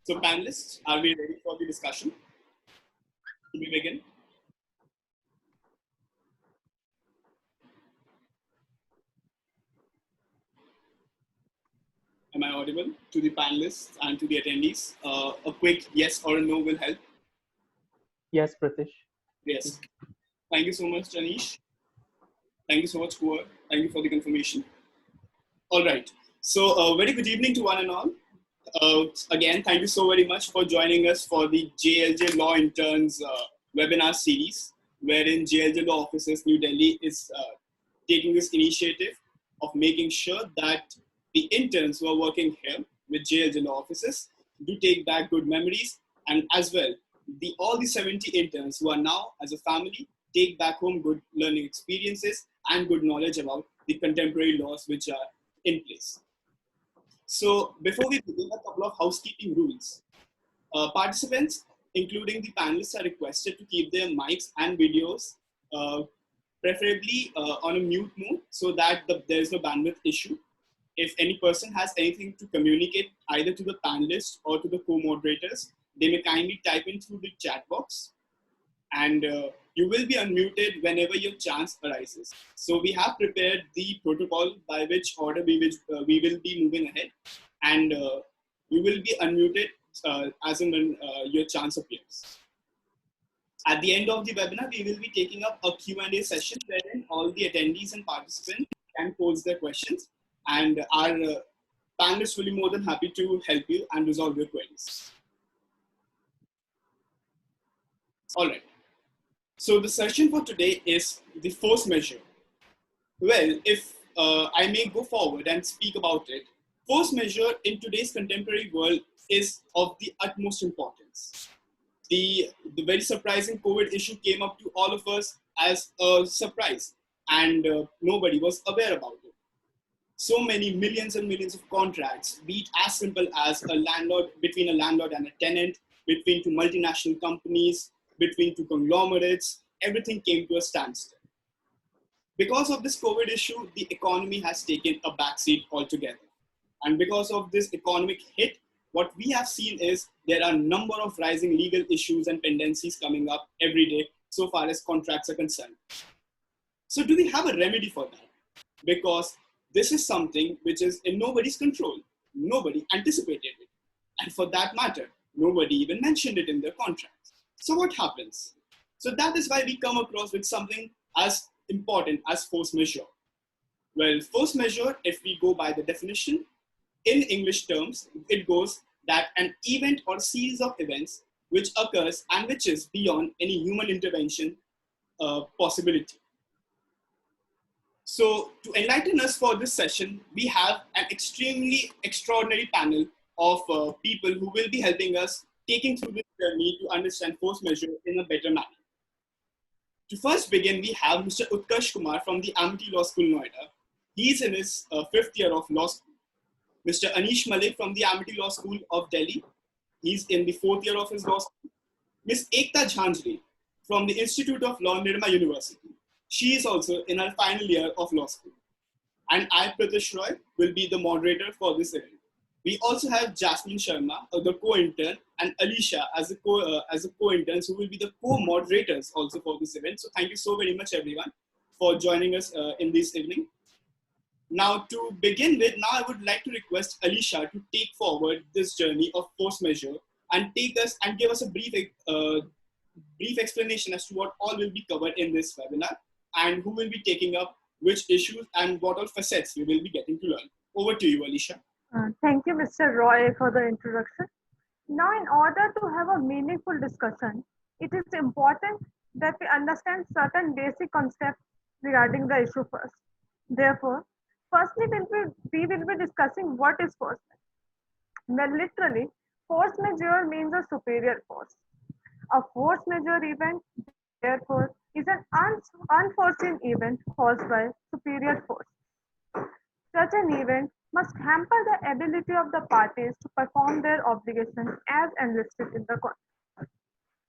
So panelists, are we ready for the discussion? Should we begin? Am I audible to the panelists and to the attendees? A quick yes or a no will help. Yes, Pratish. Yes. Thank you so much, Janish. Thank you so much, Kuar. Thank you for the confirmation. All right. So, very good evening to one and all. Again, thank you so very much for joining us for the JLJ Law Interns webinar series, wherein JLJ Law Offices New Delhi is taking this initiative of making sure that the interns who are working here with JLJ Law Offices do take back good memories, and as well, all the 70 interns who are now, as a family, take back home good learning experiences and good knowledge about the contemporary laws which are in place. So before we begin, a couple of housekeeping rules. Participants, including the panelists, are requested to keep their mics and videos preferably on a mute mode so that there is no bandwidth issue. If any person has anything to communicate either to the panelists or to the co-moderators, they may kindly type in through the chat box, and you will be unmuted whenever your chance arises. So we have prepared the protocol by which order we will be moving ahead, and you will be unmuted as and when your chance appears. At the end of the webinar, we will be taking up a Q&A session wherein all the attendees and participants can pose their questions, and our panelists will be more than happy to help you and resolve your queries. All right. So the session for today is the force majeure. Well, if I may go forward and speak about it, force majeure in today's contemporary world is of the utmost importance. The very surprising COVID issue came up to all of us as a surprise, and nobody was aware about it. So many millions and millions of contracts, be it as simple as between a landlord and a tenant, between two multinational companies, between two conglomerates, everything came to a standstill. Because of this COVID issue, the economy has taken a backseat altogether. And because of this economic hit, what we have seen is there are a number of rising legal issues and pendencies coming up every day so far as contracts are concerned. So do we have a remedy for that? Because this is something which is in nobody's control. Nobody anticipated it. And for that matter, nobody even mentioned it in their contracts. So what happens? So that is why we come across with something as important as force majeure. Well, force majeure, if we go by the definition, in English terms, it goes that an event or series of events which occurs and which is beyond any human intervention possibility. So to enlighten us for this session, we have an extremely extraordinary panel of people who will be helping us taking through this journey to understand force majeure in a better manner. To first begin, we have Mr. Utkarsh Kumar from the Amity Law School, Noida. He is in his 5th year of law school. Mr. Anish Malik from the Amity Law School of Delhi. He's in the 4th year of his law school. Ms. Ekta Jhanjri from the Institute of Law, Nirma University. She is also in her final year of law school. And I, Pratish Roy, will be the moderator for this event. We also have Jasmine Sharma, the co-intern, and Alicia as the co-interns who will be the co-moderators also for this event. So thank you so very much, everyone, for joining us in this evening. Now, to begin with, I would like to request Alicia to take forward this journey of force majeure and give us a brief explanation as to what all will be covered in this webinar and who will be taking up which issues and what all facets we will be getting to learn. Over to you, Alicia. Thank you, Mr. Roy, for the introduction. Now, in order to have a meaningful discussion, it is important that we understand certain basic concepts regarding the issue first. Therefore, firstly, we will be discussing what is force majeure. Well, literally, force majeure means a superior force. A force majeure event, therefore, is an unforeseen event caused by superior force. Such an event must hamper the ability of the parties to perform their obligations as enlisted in the contract.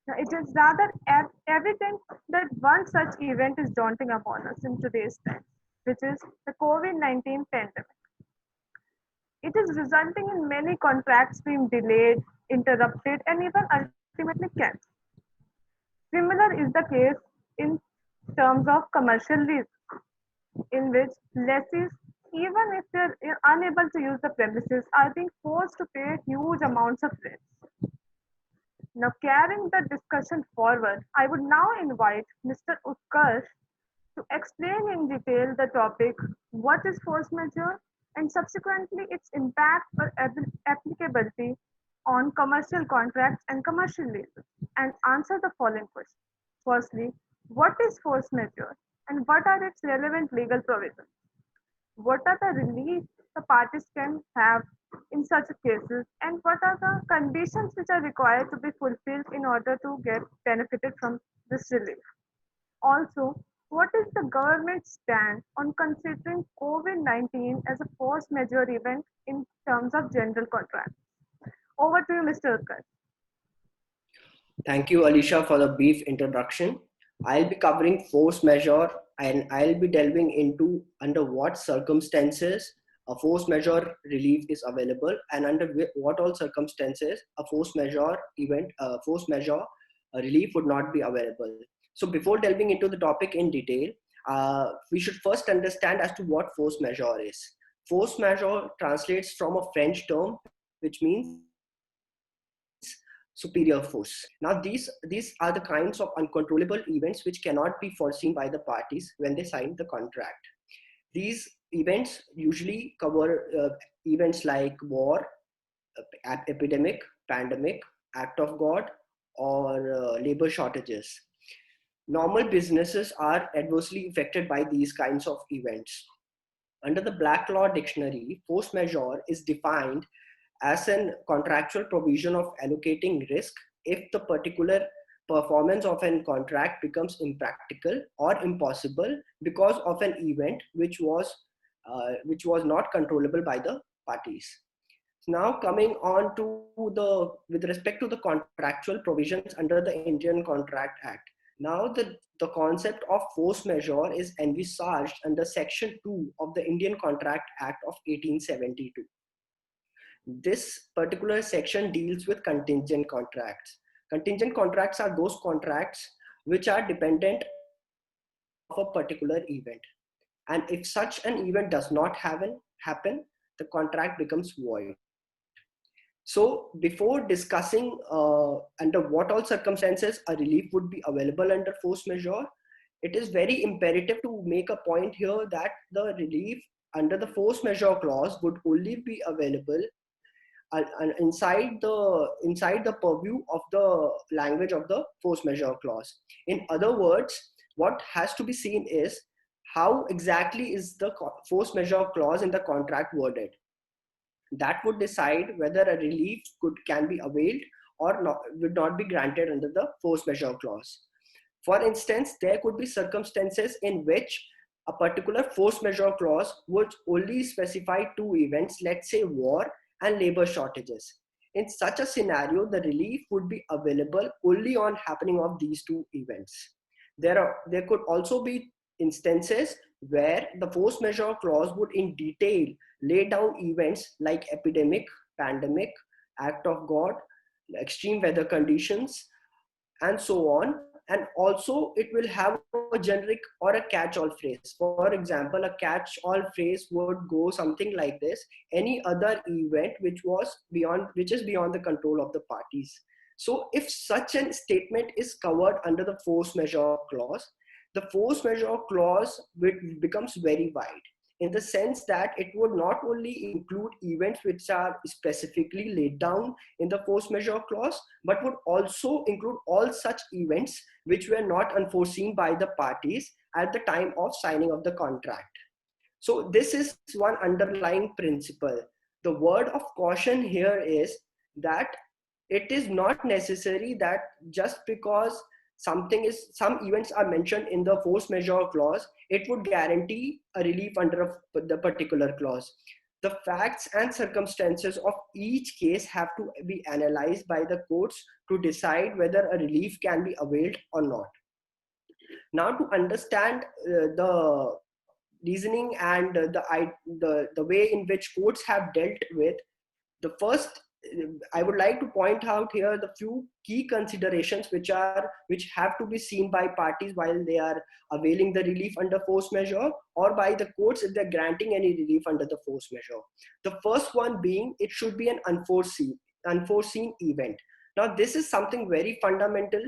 Now, it is rather evident that one such event is daunting upon us in today's time, which is the COVID-19 pandemic. It is resulting in many contracts being delayed, interrupted, and even ultimately cancelled. Similar is the case in terms of commercial lease, in which lessees, even if they're unable to use the premises, are being forced to pay huge amounts of rent. Now, carrying the discussion forward, I would now invite Mr. Utkarsh to explain in detail the topic, what is force majeure, and subsequently its impact or applicability on commercial contracts and commercial leases, and answer the following questions. Firstly, what is force majeure and what are its relevant legal provisions? What are the reliefs the parties can have in such cases, and what are the conditions which are required to be fulfilled in order to get benefited from this relief? Also, what is the government's stand on considering COVID-19 as a force majeure event in terms of general contracts? Over to you, Mr. Utkarsh. Thank you, Alicia, for the brief introduction. I'll be covering force majeure and I'll be delving into under what circumstances a force majeure relief is available and under what all circumstances a force majeure relief would not be available. So before delving into the topic in detail, we should first understand as to what force majeure is. Force majeure translates from a French term, which means superior force. Now, these are the kinds of uncontrollable events which cannot be foreseen by the parties when they sign the contract. These events usually cover events like war, epidemic, pandemic, act of God, or labor shortages. Normal businesses are adversely affected by these kinds of events. Under the Black Law Dictionary, force majeure is defined as an contractual provision of allocating risk if the particular performance of an contract becomes impractical or impossible because of an event which was not controllable by the parties. Now coming on to with respect to the contractual provisions under the Indian Contract Act. Now the concept of force majeure is envisaged under Section 2 of the Indian Contract Act of 1872. This particular section deals with contingent contracts. Contingent contracts are those contracts which are dependent of a particular event. And if such an event does not happen, the contract becomes void. So before discussing under what all circumstances a relief would be available under force majeure, it is very imperative to make a point here that the relief under the force majeure clause would only be available inside the purview of the language of the force majeure clause. In other words, what has to be seen is how exactly is the force majeure clause in the contract worded. That would decide whether a relief can be availed or not, would not be granted under the force majeure clause. For instance, there could be circumstances in which a particular force majeure clause would only specify two events, let's say war and labor shortages. In such a scenario, the relief would be available only on happening of these two events. There could also be instances where the force majeure clause would in detail lay down events like epidemic, pandemic, act of God, extreme weather conditions, and so on. And also it will have a generic or a catch-all phrase. For example, a catch-all phrase would go something like this: any other event which is beyond the control of the parties. So if such a statement is covered under the force majeure clause, the force majeure clause becomes very wide, in the sense that it would not only include events which are specifically laid down in the force majeure clause, but would also include all such events which were not unforeseen by the parties at the time of signing of the contract. So this is one underlying principle. The word of caution here is that it is not necessary that just because some events are mentioned in the force majeure clause, it would guarantee a relief under the particular clause. The facts and circumstances of each case have to be analyzed by the courts to decide whether a relief can be availed or not. Now, to understand the reasoning and the way in which courts have dealt with, the first I would like to point out here the few key considerations which have to be seen by parties while they are availing the relief under force majeure, or by the courts if they're granting any relief under the force majeure. The first one being it should be an unforeseen event. Now this is something very fundamental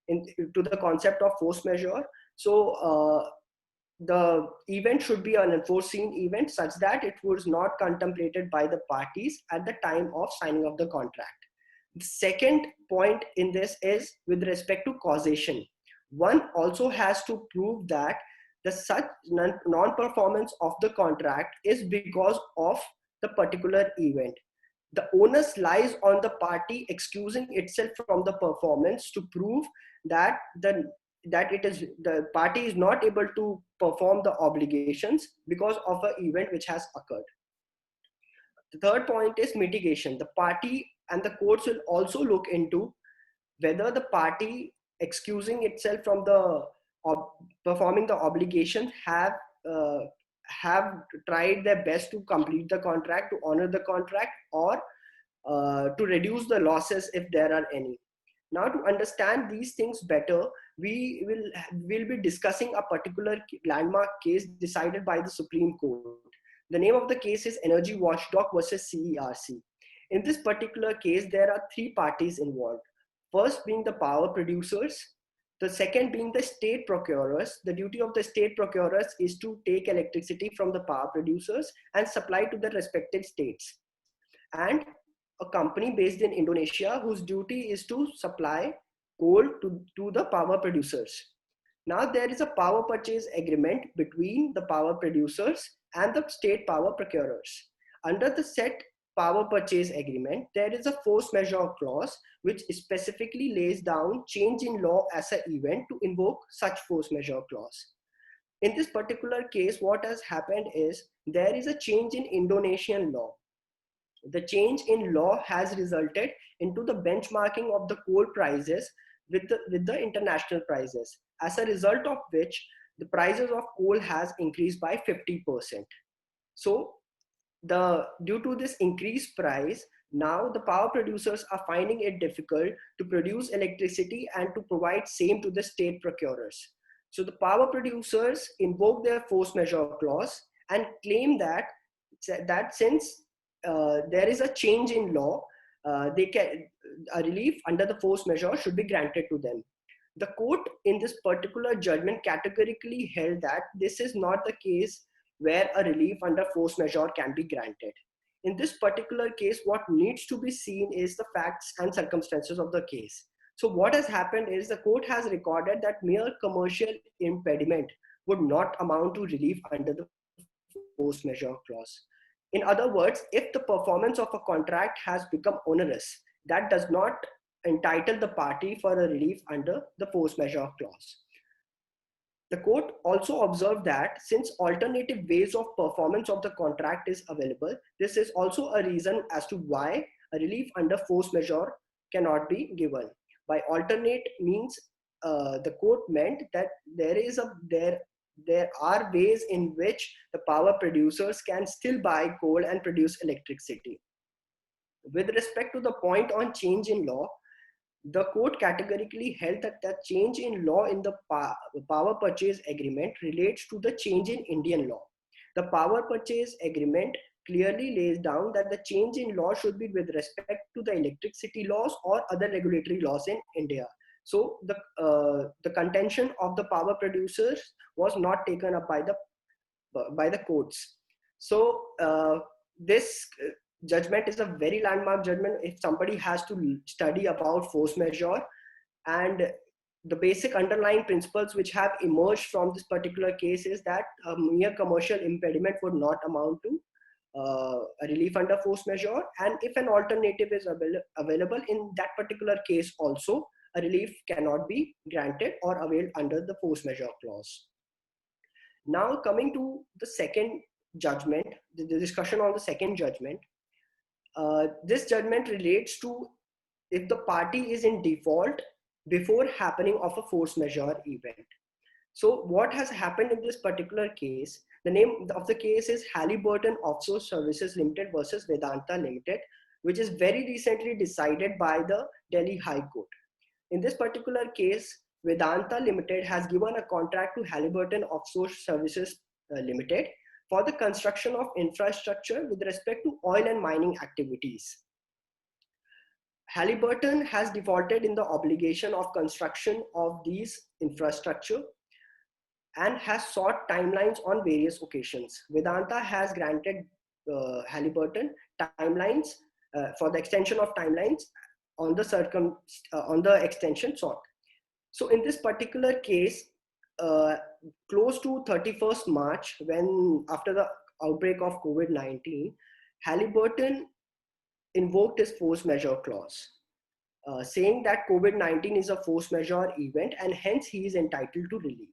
to the concept of force majeure. So the event should be an unforeseen event such that it was not contemplated by the parties at the time of signing of the contract. The second point in this is with respect to causation. One also has to prove that the such non-performance of the contract is because of the particular event. The onus lies on the party excusing itself from the performance to prove that the party is not able to perform the obligations because of an event which has occurred. The third point is mitigation. The party and the courts will also look into whether the party excusing itself from the performing the obligation have tried their best to complete the contract, to honor the contract, or to reduce the losses if there are any. Now, to understand these things better, we will be discussing a particular landmark case decided by the Supreme Court. The name of the case is Energy Watchdog versus CERC. In this particular case, there are three parties involved. First being the power producers, the second being the state procurers. The duty of the state procurers is to take electricity from the power producers and supply to the respective states. And a company based in Indonesia whose duty is to supply coal to the power producers. Now there is a power purchase agreement between the power producers and the state power procurers. Under the said power purchase agreement, there is a force majeure clause which specifically lays down change in law as an event to invoke such force majeure clause. In this particular case, what has happened is there is a change in Indonesian law. The change in law has resulted into the benchmarking of the coal prices with the international prices, as a result of which the prices of coal has increased by 50%. So due to this increased price, now the power producers are finding it difficult to produce electricity and to provide same to the state procurers. So the power producers invoke their force majeure clause and claim that since there is a change in law, a relief under the force majeure should be granted to them. The court in this particular judgment categorically held that this is not the case where a relief under force majeure can be granted. In this particular case, what needs to be seen is the facts and circumstances of the case. So what has happened is the court has recorded that mere commercial impediment would not amount to relief under the force majeure clause. In other words, if the performance of a contract has become onerous, that does not entitle the party for a relief under the force majeure clause. The court also observed that since alternative ways of performance of the contract is available, this is also a reason as to why a relief under force majeure cannot be given. By alternate means, the court meant that there are ways in which the power producers can still buy coal and produce electricity. With respect to the point on change in law, the court categorically held that the change in law in the power purchase agreement relates to the change in Indian law. The power purchase agreement clearly lays down that the change in law should be with respect to the electricity laws or other regulatory laws in India. So the contention of the power producers was not taken up by the courts. So this judgment is a very landmark judgment if somebody has to study about force majeure, and the basic underlying principles which have emerged from this particular case is that a mere commercial impediment would not amount to a relief under force majeure, and if an alternative is available in that particular case also, a relief cannot be granted or availed under the force majeure clause. Now coming to the second judgment, the discussion on the second judgment. This judgment relates to if the party is in default before happening of a force majeure event. So what has happened in this particular case, the name of the case is Halliburton Offshore Services Limited versus Vedanta Limited. which is very recently decided by the Delhi High Court. In this particular case, Vedanta Limited has given a contract to Halliburton Offshore Services Limited for the construction of infrastructure with respect to oil and mining activities. Halliburton has defaulted in the obligation of construction of these infrastructure and has sought timelines on various occasions. Vedanta has granted Halliburton timelines for the extension of timelines on the extension sought. So in this particular case, close to 31st March, when after the outbreak of COVID-19, Halliburton invoked his force majeure clause, saying that COVID-19 is a force majeure event and hence he is entitled to relief.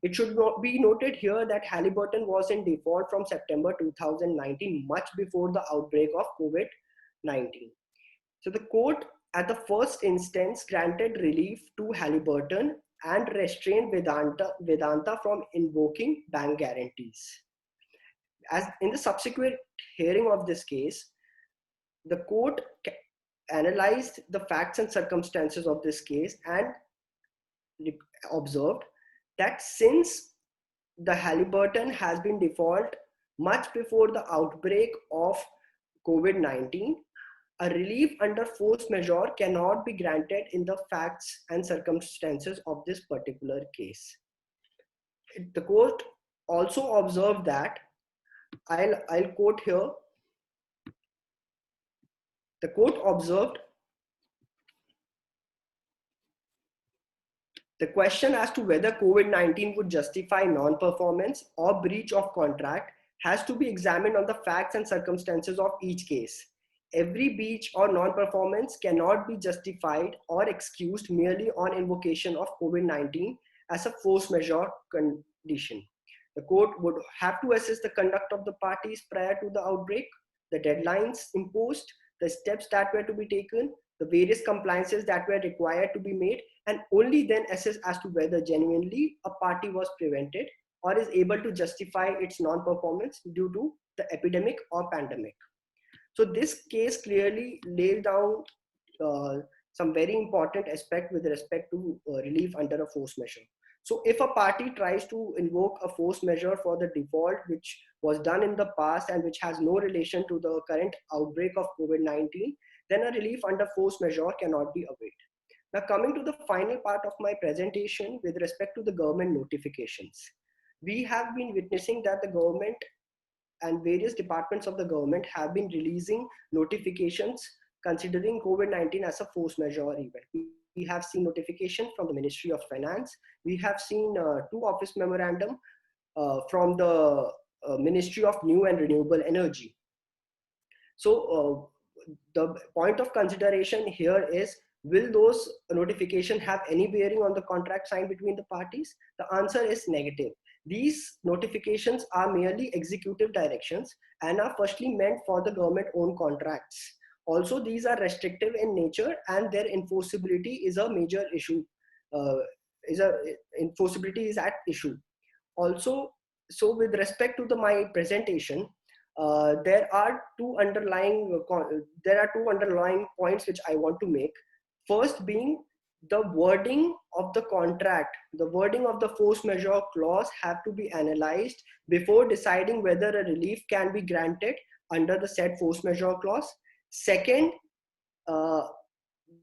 It should be noted here that Halliburton was in default from September 2019, much before the outbreak of COVID-19. So the court at the first instance granted relief to Halliburton and restrained Vedanta from invoking bank guarantees. As in the subsequent hearing of this case, the court analyzed the facts and circumstances of this case and observed that since the Halliburton has been default much before the outbreak of COVID-19, a relief under force majeure cannot be granted in the facts and circumstances of this particular case. The court also observed that, I'll quote here, the court observed the question as to whether COVID-19 would justify non-performance or breach of contract has to be examined on the facts and circumstances of each case. Every breach or non-performance cannot be justified or excused merely on invocation of COVID-19 as a force majeure condition. The court would have to assess the conduct of the parties prior to the outbreak, the deadlines imposed, the steps that were to be taken, the various compliances that were required to be made, and only then assess as to whether genuinely a party was prevented or is able to justify its non-performance due to the epidemic or pandemic. So this case clearly lays down some very important aspect with respect to relief under a force majeure. So if a party tries to invoke a force majeure for the default, which was done in the past and which has no relation to the current outbreak of COVID-19, then a relief under force majeure cannot be awaited. Now coming to the final part of my presentation with respect to the government notifications. We have been witnessing that the government and various departments of the government have been releasing notifications considering COVID-19 as a force majeure event. We have seen notification from the Ministry of Finance. We have seen 2 office memorandum from the Ministry of New and Renewable Energy. So the point of consideration here is, will those notifications have any bearing on the contract signed between the parties? The answer is negative. These notifications are merely executive directions and are firstly meant for the government-owned contracts. Also, these are restrictive in nature and their enforceability is a major issue. Enforceability is at issue. Also, so with respect to my presentation, there are two underlying points which I want to make. First being the wording of the contract, the wording of the force majeure clause have to be analyzed before deciding whether a relief can be granted under the said force majeure clause. Second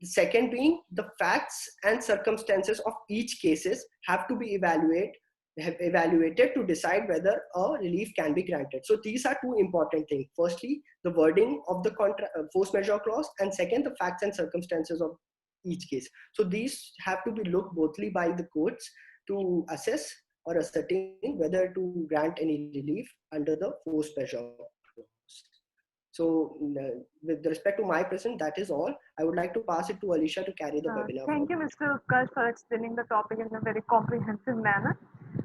being the facts and circumstances of each cases have to be evaluated to decide whether a relief can be granted. So these are two important things. Firstly, the wording of the force majeure clause, and second, the facts and circumstances of each case. So these have to be looked bothly by the courts to assess or ascertain whether to grant any relief under the force majeure clause. So with respect to my present, that is all. I would like to pass it to Alicia to carry the webinar. Thank you, Mr. Utkarsh, for explaining the topic in a very comprehensive manner.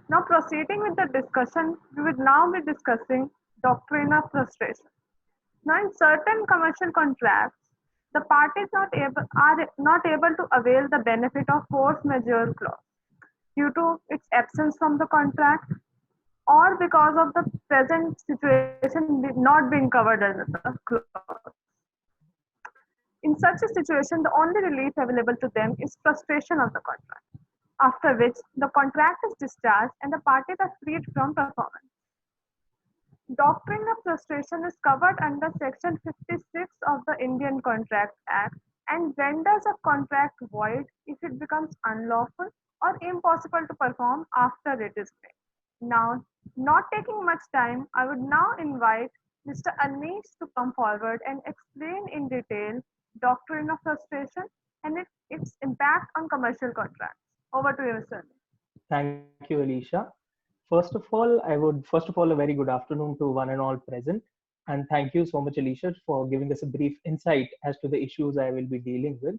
Now proceeding with the discussion, we will now be discussing doctrine of frustration. Now in certain commercial contracts, the parties are not able to avail the benefit of force majeure clause due to its absence from the contract or because of the present situation not being covered under the clause. In such a situation, the only relief available to them is frustration of the contract, after which the contract is discharged and the parties are freed from performance. Doctrine of frustration is covered under Section 56 of the Indian Contract Act and renders a contract void if it becomes unlawful or impossible to perform after it is made. Now, not taking much time, I would now invite Mr. Anish to come forward and explain in detail doctrine of frustration and its impact on commercial contracts. Over to you, Mr. Thank you, Alicia. First of all, a very good afternoon to one and all present. And thank you so much, Alicia, for giving us a brief insight as to the issues I will be dealing with.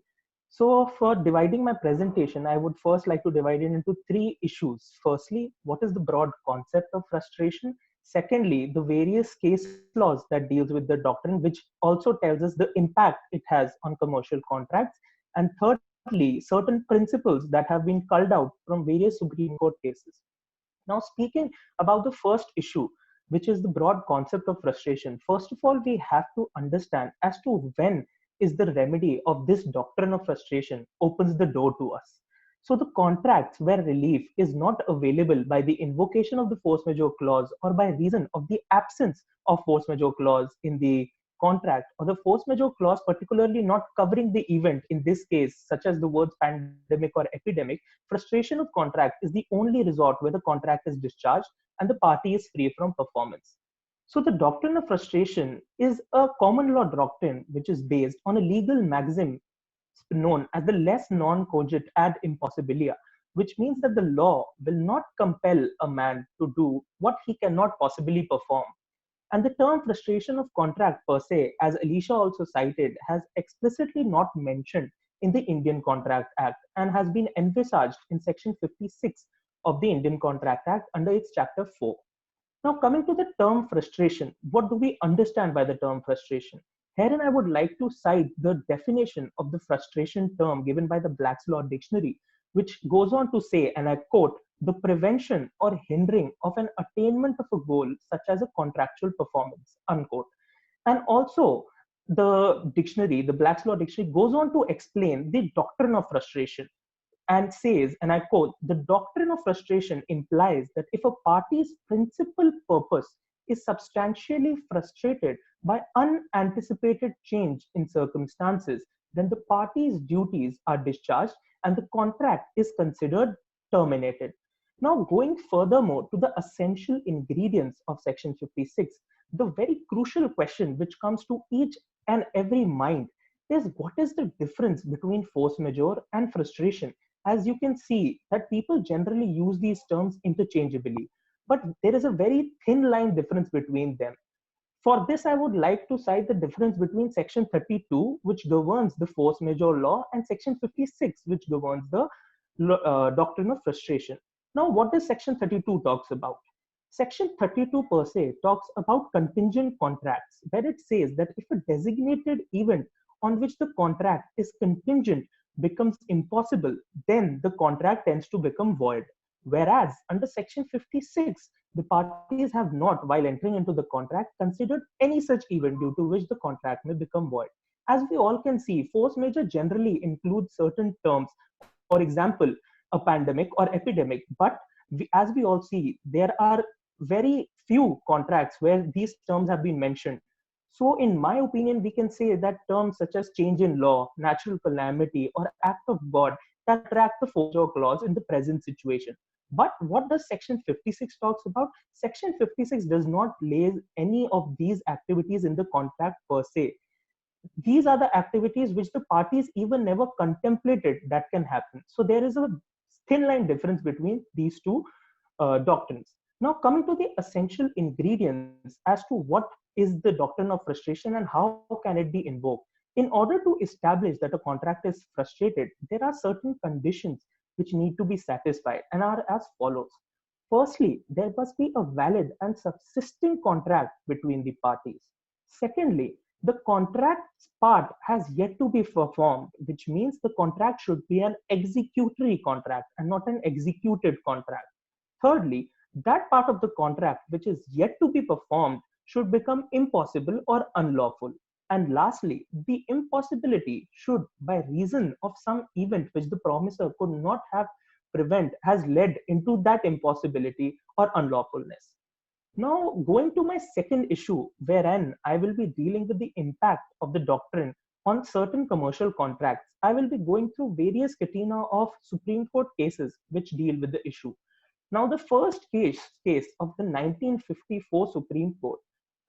So for dividing my presentation, I would first like to divide it into three issues. Firstly, what is the broad concept of frustration? Secondly, the various case laws that deals with the doctrine, which also tells us the impact it has on commercial contracts. And thirdly, certain principles that have been culled out from various Supreme Court cases. Now, speaking about the first issue, which is the broad concept of frustration, first of all, we have to understand as to when is the remedy of this doctrine of frustration opens the door to us. So the contracts where relief is not available by the invocation of the force majeure clause or by reason of the absence of force majeure clause in the contract, or the force majeure clause particularly not covering the event in this case, such as the words pandemic or epidemic, frustration of contract is the only resort where the contract is discharged and the party is free from performance. So the doctrine of frustration is a common law doctrine which is based on a legal maxim known as the les non cogit ad impossibilia, which means that the law will not compel a man to do what he cannot possibly perform. And the term frustration of contract per se, as Alicia also cited, has explicitly not mentioned in the Indian Contract Act and has been envisaged in Section 56 of the Indian Contract Act under its Chapter 4. Now, coming to the term frustration, what do we understand by the term frustration? Herein, I would like to cite the definition of the frustration term given by the Black's Law Dictionary, which goes on to say, and I quote, the prevention or hindering of an attainment of a goal such as a contractual performance, unquote. And also the dictionary, the Black's Law Dictionary, goes on to explain the doctrine of frustration and says, and I quote, the doctrine of frustration implies that if a party's principal purpose is substantially frustrated by unanticipated change in circumstances, then the party's duties are discharged and the contract is considered terminated. Now, going furthermore to the essential ingredients of Section 56, the very crucial question which comes to each and every mind is what is the difference between force majeure and frustration? As you can see that people generally use these terms interchangeably, but there is a very thin line difference between them. For this, I would like to cite the difference between Section 32, which governs the force majeure law, and Section 56, which governs the doctrine of frustration. Now, what does Section 32 talks about? Section 32 per se talks about contingent contracts, where it says that if a designated event on which the contract is contingent becomes impossible, then the contract tends to become void. Whereas under Section 56, the parties have not, while entering into the contract, considered any such event due to which the contract may become void. As we all can see, force majeure generally includes certain terms, for example, a pandemic or epidemic. But as we all see, there are very few contracts where these terms have been mentioned. So in my opinion, we can say that terms such as change in law, natural calamity, or act of God can track the force majeure clause in the present situation. But what does Section 56 talks about? Section 56 does not lay any of these activities in the contract per se. These are the activities which the parties even never contemplated that can happen. So there is a thin line difference between these two doctrines. Now, coming to the essential ingredients as to what is the doctrine of frustration and how can it be invoked. In order to establish that a contract is frustrated, there are certain conditions which need to be satisfied and are as follows. Firstly, there must be a valid and subsisting contract between the parties. Secondly, the contract's part has yet to be performed, which means the contract should be an executory contract and not an executed contract. Thirdly, that part of the contract which is yet to be performed should become impossible or unlawful. And lastly, the impossibility should, by reason of some event which the promiser could not have prevent, has led into that impossibility or unlawfulness. Now, going to my second issue, wherein I will be dealing with the impact of the doctrine on certain commercial contracts, I will be going through various catena of Supreme Court cases which deal with the issue. Now, the first case of the 1954 Supreme Court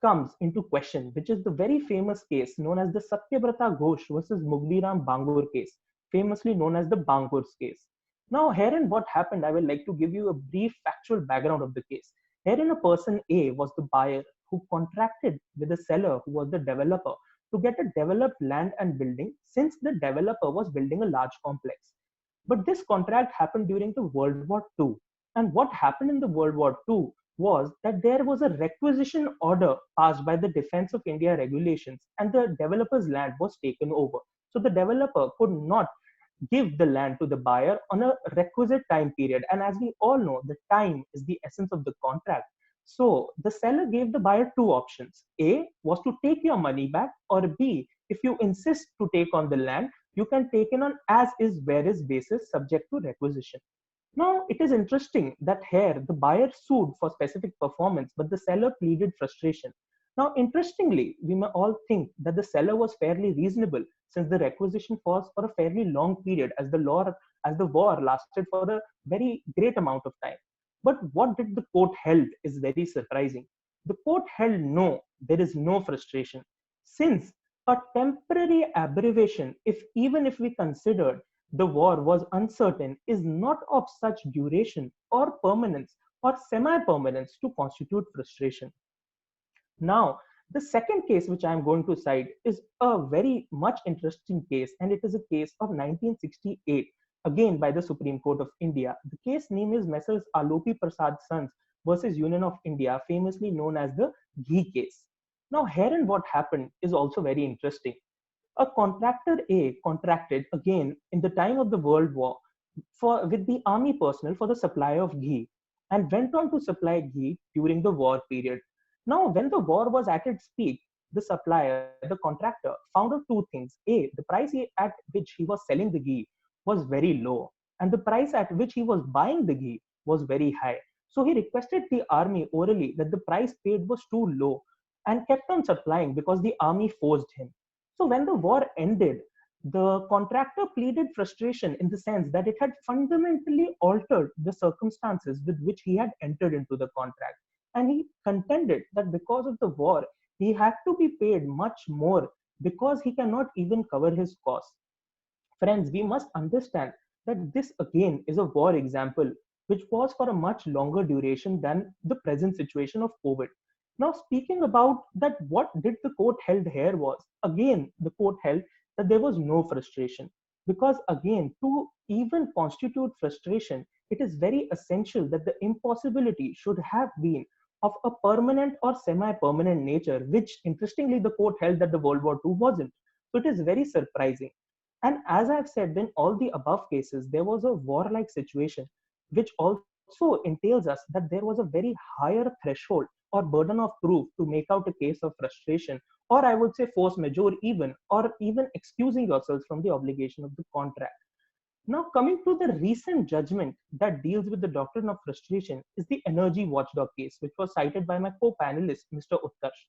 comes into question, which is the very famous case known as the Satyabrata Ghosh versus Mugdiram Bangur case, famously known as the Bangur's case. Now, herein what happened, I would like to give you a brief factual background of the case. Herein, a person A was the buyer who contracted with the seller who was the developer to get a developed land and building since the developer was building a large complex. But this contract happened during the World War II. And what happened in the World War II was that there was a requisition order passed by the Defense of India regulations, and the developer's land was taken over. So the developer could not give the land to the buyer on a requisite time period. And as we all know, the time is the essence of the contract. So the seller gave the buyer two options. A was to take your money back, or B, if you insist to take on the land, you can take it on as is where is basis subject to requisition. Now, it is interesting that here the buyer sued for specific performance, but the seller pleaded frustration. Now, interestingly, we may all think that the seller was fairly reasonable since the requisition was for a fairly long period as the war lasted for a very great amount of time. But what did the court held is very surprising. The court held no, there is no frustration. Since a temporary abbreviation, if even if we considered the war was uncertain, is not of such duration or permanence or semi-permanence to constitute frustration. Now, the second case which I am going to cite is a very much interesting case, and it is a case of 1968, again by the Supreme Court of India. The case name is Messrs. Alopi Prasad Sons versus Union of India, famously known as the Ghee case. Now, herein what happened is also very interesting. A contractor A contracted again in the time of the World War with the army personnel for the supply of ghee, and went on to supply ghee during the war period. Now, when the war was at its peak, the supplier, the contractor, found out two things. A, the price at which he was selling the ghee was very low, and the price at which he was buying the ghee was very high. So he requested the army orally that the price paid was too low and kept on supplying because the army forced him. So when the war ended, the contractor pleaded frustration in the sense that it had fundamentally altered the circumstances with which he had entered into the contract. And he contended that because of the war, he had to be paid much more because he cannot even cover his costs. Friends, we must understand that this again is a war example, which was for a much longer duration than the present situation of COVID. Now, speaking about that, what did the court held here was, again, the court held that there was no frustration. Because again, to even constitute frustration, it is very essential that the impossibility should have been of a permanent or semi-permanent nature, which interestingly the court held that the World War II wasn't. So it is very surprising. And as I've said, in all the above cases, there was a warlike situation, which also entails us that there was a very higher threshold or burden of proof to make out a case of frustration, or I would say force majeure even, or even excusing yourselves from the obligation of the contract. Now, coming to the recent judgment that deals with the doctrine of frustration is the Energy Watchdog case, which was cited by my co-panelist, Mr. Utkarsh.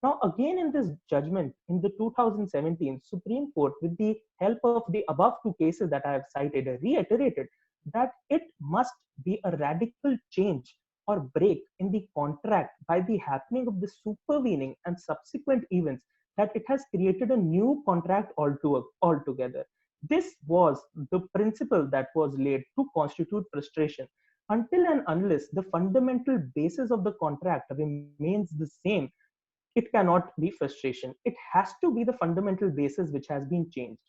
Now, again in this judgment in the 2017 Supreme Court, with the help of the above two cases that I have cited, reiterated that it must be a radical change or break in the contract by the happening of the supervening and subsequent events that it has created a new contract altogether. This was the principle that was laid to constitute frustration. Until and unless the fundamental basis of the contract remains the same, it cannot be frustration. It has to be the fundamental basis which has been changed.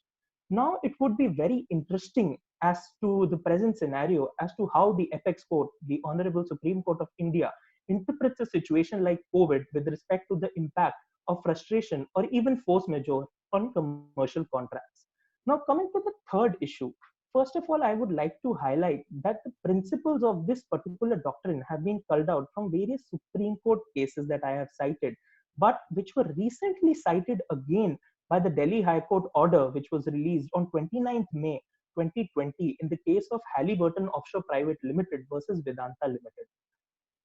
Now, it would be very interesting as to the present scenario as to how the apex court, the Honorable Supreme Court of India, interprets a situation like COVID with respect to the impact of frustration or even force majeure on commercial contracts. Now, coming to the third issue, first of all, I would like to highlight that the principles of this particular doctrine have been culled out from various Supreme Court cases that I have cited, but which were recently cited again by the Delhi High Court order, which was released on 29th May 2020 in the case of Halliburton Offshore Private Limited versus Vedanta Limited.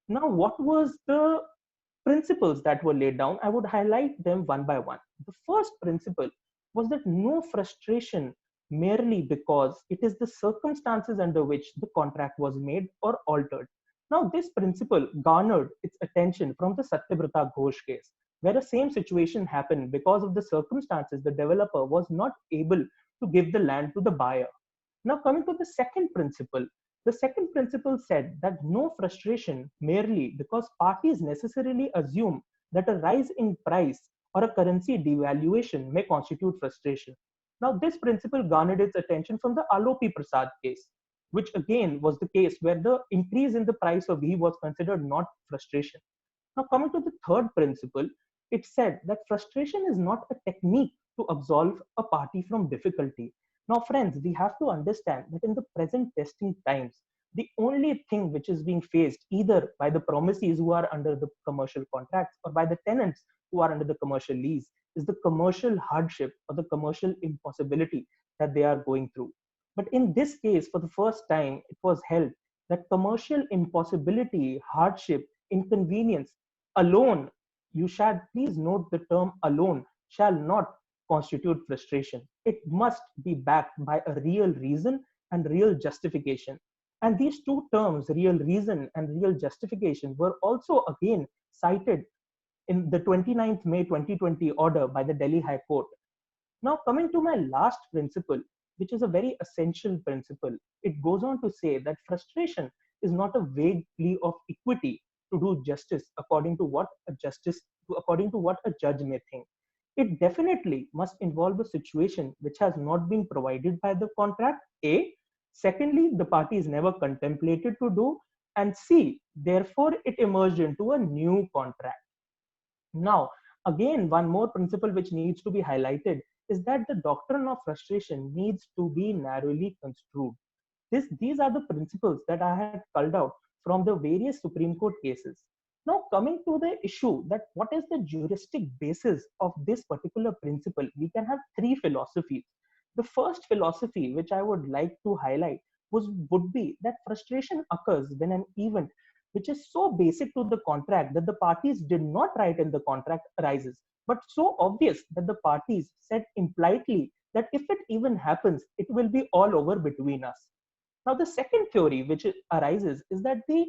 Now, what was the principles that were laid down? I would highlight them one by one. The first principle was that no frustration merely because it is the circumstances under which the contract was made or altered. Now, this principle garnered its attention from the Satyabrata Ghosh case, where the same situation happened because of the circumstances. The developer was not able to give the land to the buyer. Now, coming to the second principle said that no frustration merely because parties necessarily assume that a rise in price or a currency devaluation may constitute frustration. Now, this principle garnered its attention from the Alopi Prasad case, which again was the case where the increase in the price of ghee was considered not frustration. Now, coming to the third principle, it said that frustration is not a technique to absolve a party from difficulty. Now, friends, we have to understand that in the present testing times, the only thing which is being faced either by the promisees who are under the commercial contracts or by the tenants who are under the commercial lease is the commercial hardship or the commercial impossibility that they are going through. But in this case, for the first time, it was held that commercial impossibility, hardship, inconvenience alone, you shall please note the term alone, shall not constitute frustration. It must be backed by a real reason and real justification. And these two terms, real reason and real justification, were also again cited in the 29th May 2020 order by the Delhi High Court. Now, coming to my last principle, which is a very essential principle, it goes on to say that frustration is not a vague plea of equity to do justice according to what a judge may think. It definitely must involve a situation which has not been provided by the contract, A. Secondly, the parties never contemplated to do, and C. Therefore, it emerged into a new contract. Now, again, one more principle which needs to be highlighted is that the doctrine of frustration needs to be narrowly construed. These are the principles that I had culled out from the various Supreme Court cases. Now, coming to the issue that what is the juristic basis of this particular principle, we can have three philosophies. The first philosophy, which I would like to highlight, would be that frustration occurs when an event which is so basic to the contract that the parties did not write in the contract arises, but so obvious that the parties said impliedly that if it even happens, it will be all over between us. Now, the second theory which arises is that the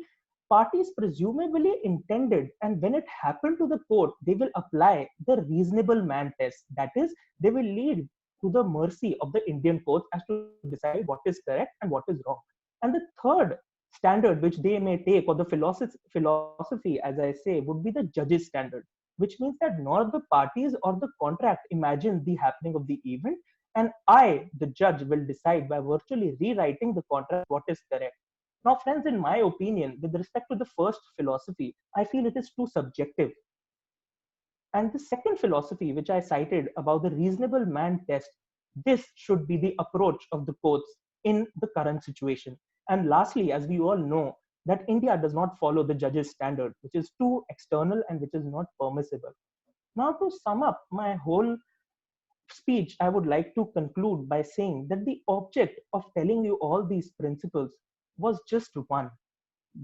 parties presumably intended, and when it happened to the court, they will apply the reasonable man test. That is, they will lead to the mercy of the Indian courts as to decide what is correct and what is wrong. And the third standard which they may take, or the philosophy, as I say, would be the judge's standard, which means that nor the parties or the contract imagine the happening of the event, and I, the judge, will decide by virtually rewriting the contract what is correct. Now, friends, in my opinion, with respect to the first philosophy, I feel it is too subjective. And the second philosophy, which I cited about the reasonable man test, this should be the approach of the courts in the current situation. And lastly, as we all know, that India does not follow the judge's standard, which is too external and which is not permissible. Now, to sum up my whole speech, I would like to conclude by saying that the object of telling you all these principles was just one,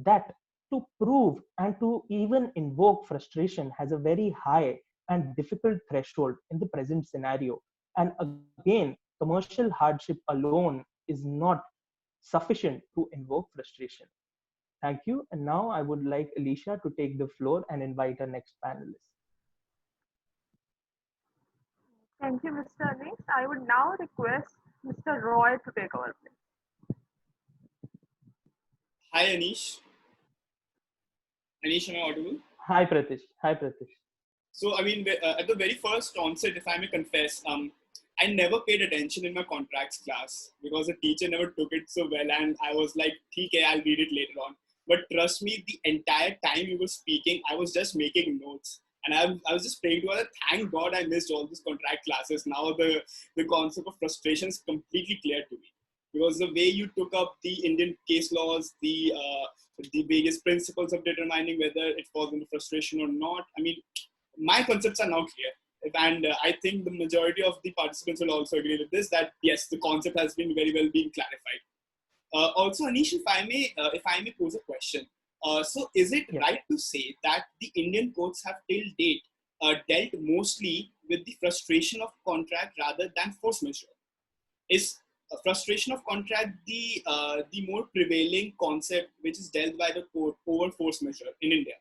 that to prove and to even invoke frustration has a very high and difficult threshold in the present scenario. And again, commercial hardship alone is not sufficient to invoke frustration. Thank you. And now I would like Alicia to take the floor and invite our next panelist. Thank you, Mr. Anish. I would now request Mr. Roy to take over, please. Hi, Anish. Anish, am I audible? Hi, Pratish. Hi, Pratish. So, I mean, at the very first onset, if I may confess, I never paid attention in my contracts class because the teacher never took it so well, and I was like, okay, I'll read it later on. But trust me, the entire time you were speaking, I was just making notes. And I was just praying to God, thank God I missed all these contract classes. Now the concept of frustration is completely clear to me. Because the way you took up the Indian case laws, the various principles of determining whether it falls into frustration or not, I mean, my concepts are now clear. And I think the majority of the participants will also agree with this, that yes, the concept has been very well being clarified. Also, Anish, if I may pose a question. So is it right to say that the Indian courts have till date dealt mostly with the frustration of contract rather than force majeure? Is frustration of contract the more prevailing concept which is dealt by the court over force majeure in India?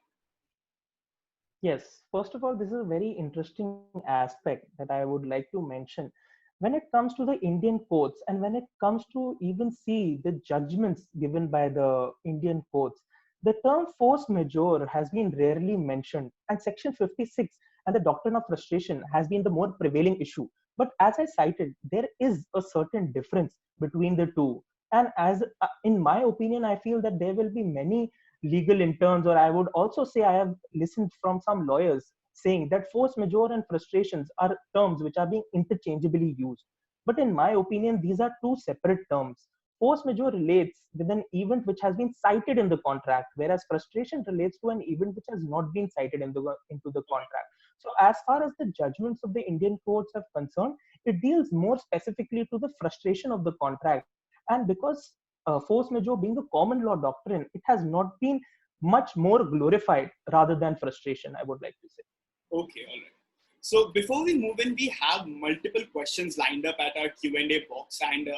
Yes, first of all, this is a very interesting aspect that I would like to mention. When it comes to the Indian courts and when it comes to even see the judgments given by the Indian courts, the term force majeure has been rarely mentioned, and Section 56 and the doctrine of frustration has been the more prevailing issue. But as I cited, there is a certain difference between the two. And as in my opinion, I feel that there will be many legal interns, or I would also say I have listened from some lawyers saying that force majeure and frustrations are terms which are being interchangeably used. But in my opinion, these are two separate terms. Force majeure relates with an event which has been cited in the contract, whereas frustration relates to an event which has not been cited into the contract. So as far as the judgments of the Indian courts are concerned, it deals more specifically to the frustration of the contract. And because force majeure being a common law doctrine, it has not been much more glorified rather than frustration, I would like to say. Okay, all right. So before we move in, we have multiple questions lined up at our Q&A box, and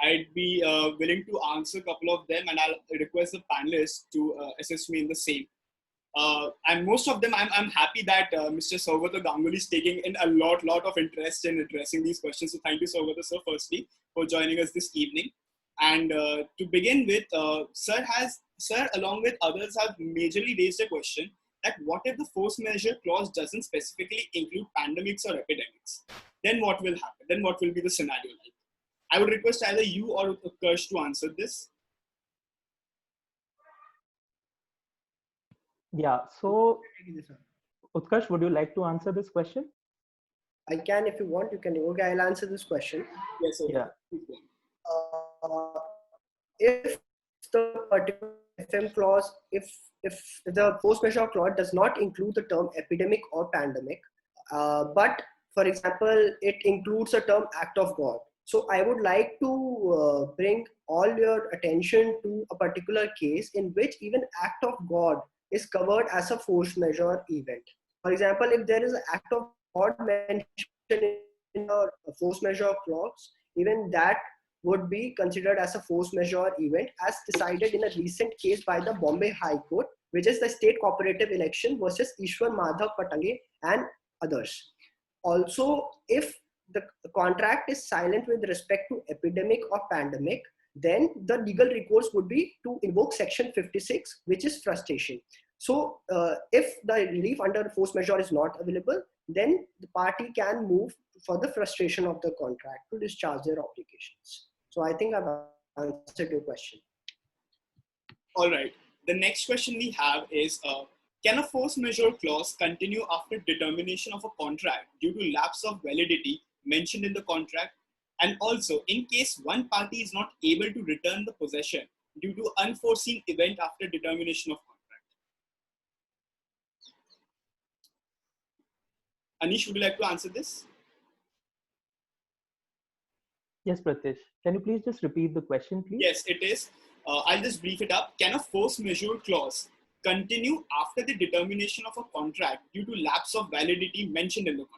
I'd be willing to answer a couple of them, and I'll request the panelists to assist me in the same. And most of them, I'm happy that Mr. Saugata Ganguly is taking in a lot of interest in addressing these questions. So thank you, Saugata sir, firstly, for joining us this evening. And to begin with, Sir, along with others, have majorly raised a question that what if the force majeure clause doesn't specifically include pandemics or epidemics? Then what will happen? Then what will be the scenario like? I would request either you or Utkarsh to answer this. Yeah, so Utkarsh, would you like to answer this question? I can, if you want, you can. Okay, I'll answer this question. Yes, sir. Yeah. If the particular FM clause, if the force majeure clause does not include the term epidemic or pandemic, but for example, it includes the term act of God. So I would like to bring all your attention to a particular case in which even act of God is covered as a force majeure event. For example, if there is an act of God mentioned in a force majeure clause, even that would be considered as a force majeure event, as decided in a recent case by the Bombay High Court, which is the state cooperative election versus Ishwar Madhav Patange and others. Also, if the contract is silent with respect to epidemic or pandemic, then the legal recourse would be to invoke Section 56, which is frustration. So if the relief under force majeure is not available, then the party can move for the frustration of the contract to discharge their obligations. So I think I've answered your question. All right. The next question we have is, can a force majeure clause continue after determination of a contract due to lapse of validity mentioned in the contract? And also, in case one party is not able to return the possession due to unforeseen event after determination of contract. Anish, would you like to answer this? Yes, Pratish. Can you please just repeat the question, please? Yes, it is. I'll just brief it up. Can a force majeure clause continue after the determination of a contract due to lapse of validity mentioned in the contract?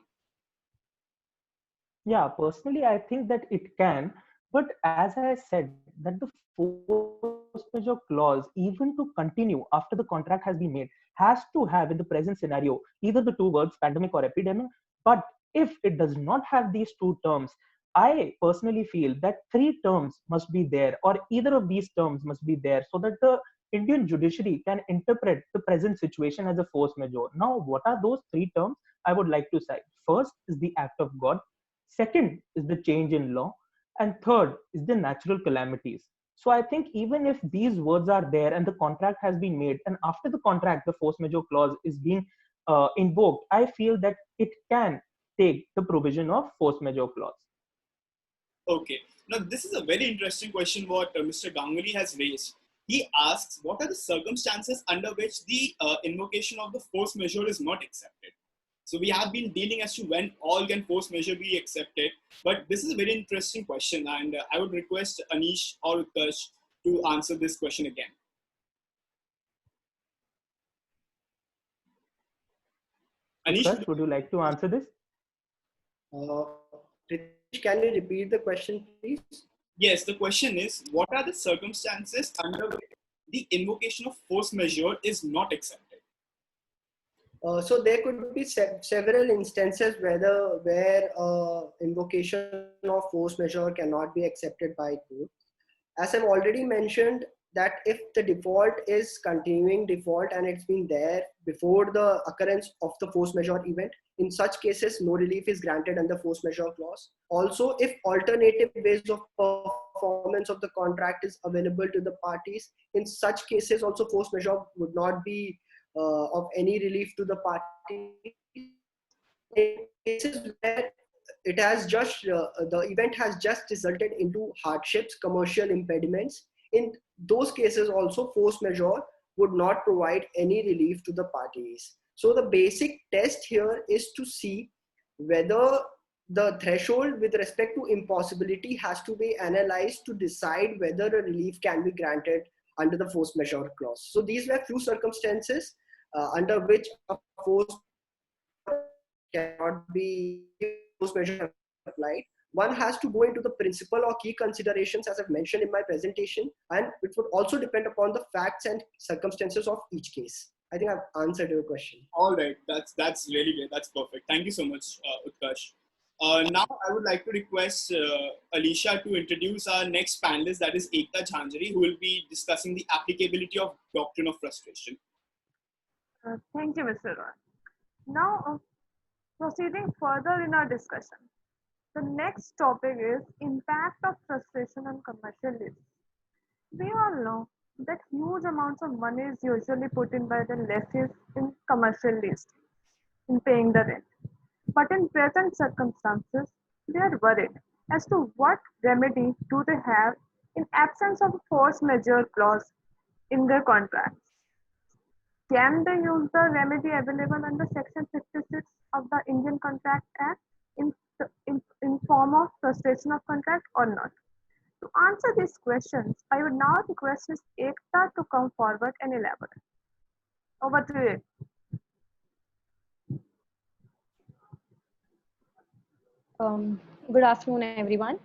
Yeah, personally, I think that it can. But as I said, that the force majeure clause, even to continue after the contract has been made, has to have in the present scenario either the two words pandemic or epidemic. But if it does not have these two terms, I personally feel that three terms must be there, or either of these terms must be there, so that the Indian judiciary can interpret the present situation as a force majeure. Now, what are those three terms I would like to cite? First is the act of God. Second is the change in law. And third is the natural calamities. So I think even if these words are there and the contract has been made, and after the contract, the force majeure clause is being invoked, I feel that it can take the provision of force majeure clause. Okay. Now, this is a very interesting question what Mr. Ganguly has raised. He asks, what are the circumstances under which the invocation of the force majeure is not accepted? So we have been dealing as to when all can force measure be accepted. But this is a very interesting question, and I would request Anish or Utkarsh to answer this question again. Anish, Utkarsh, would you like to answer this? Ritesh, can you repeat the question, please? yes, the question is, what are the circumstances under which the invocation of force majeure is not accepted? So there could be several instances where invocation of force majeure cannot be accepted by court. As I've already mentioned, that if the default is continuing default and it's been there before the occurrence of the force majeure event, in such cases, no relief is granted under force majeure clause. Also, if alternative ways of performance of the contract is available to the parties, in such cases also force majeure would not be of any relief to the party. In cases where it has just the event has just resulted into hardships, commercial impediments, in those cases also force majeure would not provide any relief to the parties. So the basic test here is to see whether the threshold with respect to impossibility has to be analyzed to decide whether a relief can be granted under the force majeure clause. So these were few circumstances under which a force cannot be force majeure applied. One has to go into the principal or key considerations as I've mentioned in my presentation, and it would also depend upon the facts and circumstances of each case. I think I've answered your question. All right, that's really great. That's perfect. Thank you so much, Utkarsh. Now I would like to request Alicia to introduce our next panelist, that is Ekta Jhanjhari, who will be discussing the applicability of doctrine of frustration. Thank you, Mr. Roy. Now, proceeding further in our discussion, the next topic is impact of frustration on commercial lease. We all know that huge amounts of money is usually put in by the lessees in commercial lease in paying the rent. But in present circumstances, they are worried as to what remedy do they have in absence of a force majeure clause in their contracts. Can they use the remedy available under Section 56 of the Indian Contract Act in form of frustration of contract or not? To answer these questions, I would now request Ms. Ekta to come forward and elaborate. Over to you. Good afternoon, everyone.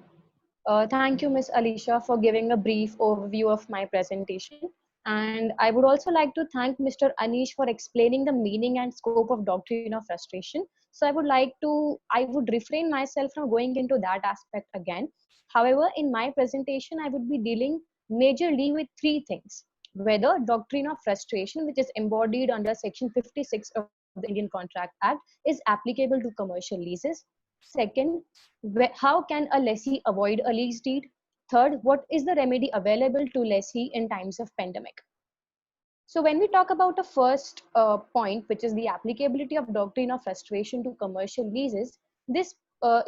Thank you, Ms. Alicia, for giving a brief overview of my presentation. And I would also like to thank Mr. Anish for explaining the meaning and scope of doctrine of frustration. So I would refrain myself from going into that aspect again. However, in my presentation, I would be dealing majorly with three things. Whether doctrine of frustration, which is embodied under Section 56 of the Indian Contract Act, is applicable to commercial leases. Second, how can a lessee avoid a lease deed? Third, what is the remedy available to lessee in times of pandemic? So when we talk about the first point, which is the applicability of doctrine of frustration to commercial leases, this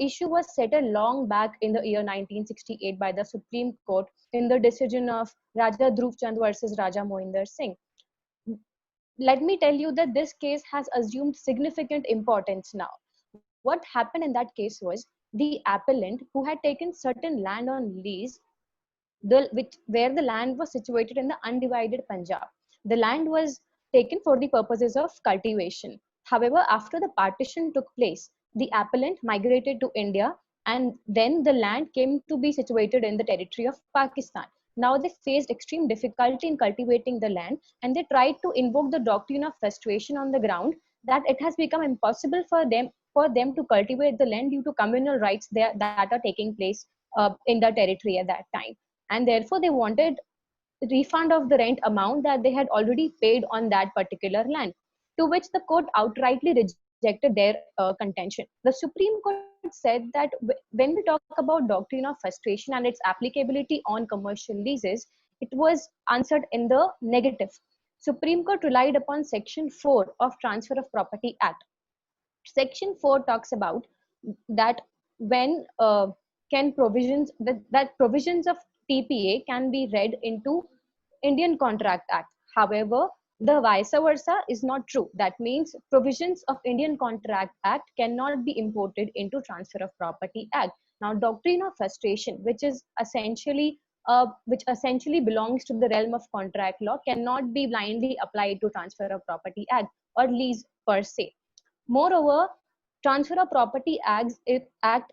issue was settled long back in the year 1968 by the Supreme Court in the decision of Raja Dhruv Chand versus Raja Mohinder Singh. Let me tell you that this case has assumed significant importance now. What happened in that case was the appellant, who had taken certain land on lease, where the land was situated in the undivided Punjab. The land was taken for the purposes of cultivation. However, after the partition took place, the appellant migrated to India, and then the land came to be situated in the territory of Pakistan. Now they faced extreme difficulty in cultivating the land, and they tried to invoke the doctrine of frustration on the ground that it has become impossible for them to cultivate the land due to communal rights that are taking place in the territory at that time. And therefore, they wanted refund of the rent amount that they had already paid on that particular land, to which the court outrightly rejected their contention. The Supreme Court said that when we talk about doctrine of frustration and its applicability on commercial leases, it was answered in the negative. Supreme Court relied upon Section 4 of Transfer of Property Act. Section 4 talks about that when can provisions that provisions of TPA can be read into Indian Contract Act. However, The vice versa is not true. That means provisions of Indian Contract Act cannot be imported into Transfer of Property Act. Now, doctrine of frustration, which essentially belongs to the realm of contract law, cannot be blindly applied to Transfer of Property Act or lease per se. Moreover, Transfer of Property Act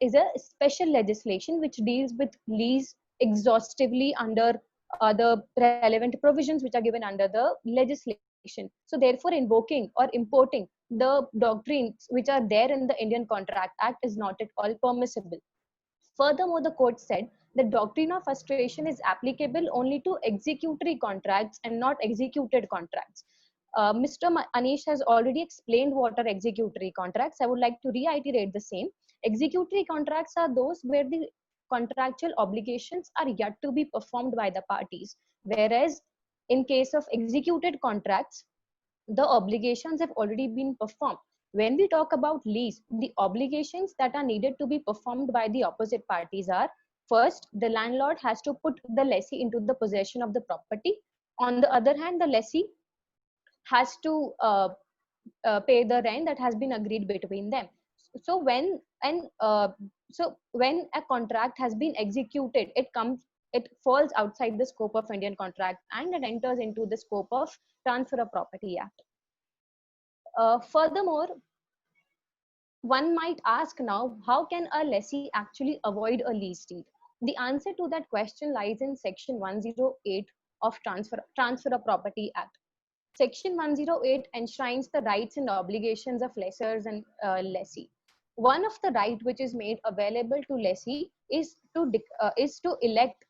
is a special legislation which deals with lease exhaustively under the relevant provisions which are given under the legislation. So therefore, invoking or importing the doctrines which are there in the Indian Contract Act is not at all permissible. Furthermore, the court said the doctrine of frustration is applicable only to executory contracts and not executed contracts. Mr. Anish has already explained what are executory contracts. I would like to reiterate the same. Executory contracts are those where the contractual obligations are yet to be performed by the parties, whereas in case of executed contracts, the obligations have already been performed. When we talk about lease, the obligations that are needed to be performed by the opposite parties are: first, the landlord has to put the lessee into the possession of the property. On the other hand, the lessee has to pay the rent that has been agreed between them. So when a contract has been executed, it falls outside the scope of Indian Contract and it enters into the scope of Transfer of Property Act. Furthermore, one might ask now, how can a lessee actually avoid a lease deed? The answer to that question lies in Section 108 of Transfer of Property Act. Section 108 enshrines the rights and obligations of lessors and lessee. One of the right which is made available to lessee is to elect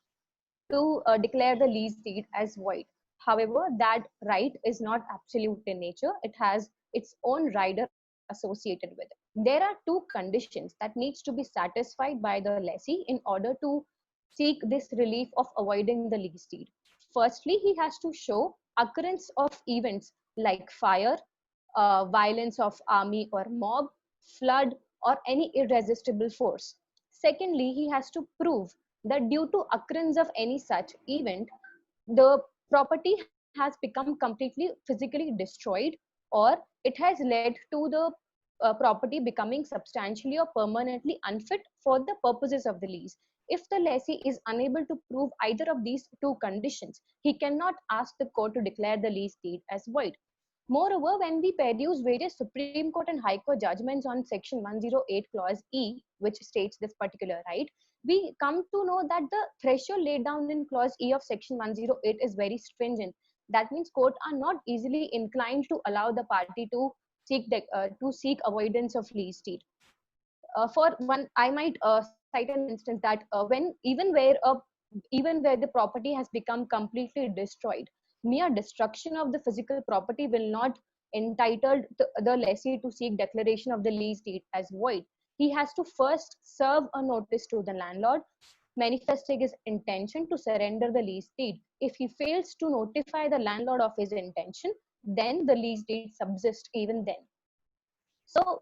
to declare the lease deed as void. However, that right is not absolute in nature. It has its own rider associated with it. There are two conditions that needs to be satisfied by the lessee in order to seek this relief of avoiding the lease deed. Firstly, he has to show occurrence of events like fire, violence of army or mob, flood, or any irresistible force. Secondly, he has to prove that due to occurrence of any such event, the property has become completely physically destroyed, or it has led to the property becoming substantially or permanently unfit for the purposes of the lease. If the lessee is unable to prove either of these two conditions, he cannot ask the court to declare the lease deed as void. Moreover, when we peruse various Supreme Court and High Court judgments on Section 108 Clause E, which states this particular right, we come to know that the threshold laid down in Clause E of Section 108 is very stringent. That means courts are not easily inclined to allow the party to seek avoidance of lease deed. For one, I might cite an instance that even where the property has become completely destroyed, mere destruction of the physical property will not entitle the lessee to seek declaration of the lease deed as void. He has to first serve a notice to the landlord manifesting his intention to surrender the lease deed. If he fails to notify the landlord of his intention, then the lease deed subsists even then. So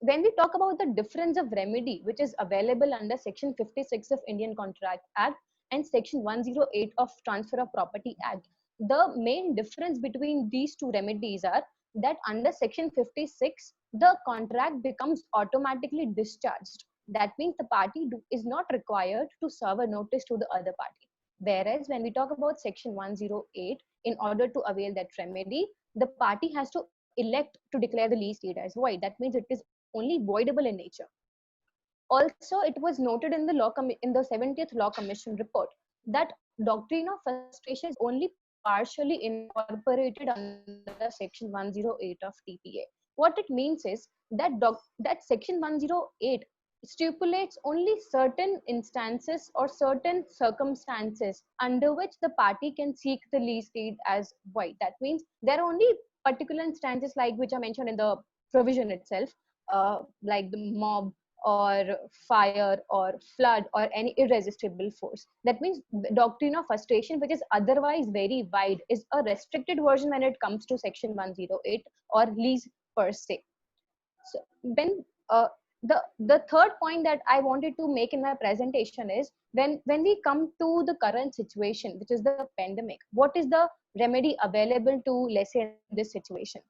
when we talk about the difference of remedy, which is available under Section 56 of Indian Contract Act and Section 108 of Transfer of Property Act, the main difference between these two remedies are that under Section 56, the contract becomes automatically discharged. That means the party is not required to serve a notice to the other party. Whereas when we talk about Section 108, in order to avail that remedy, the party has to elect to declare the lease deed as void. That means it is only voidable in nature. Also, it was noted in the 70th Law Commission report that doctrine of frustration is only partially incorporated under Section 108 of TPA. What it means is that that Section 108 stipulates only certain instances or certain circumstances under which the party can seek the lease deed as void. That means there are only particular instances like which are mentioned in the provision itself, like the mob or fire or flood or any irresistible force. That means the doctrine of frustration, which is otherwise very wide, is a restricted version when it comes to Section 108 or lease per se. So when the third point that I wanted to make in my presentation is when we come to the current situation, which is the pandemic, what is the remedy available to let's say in this situation?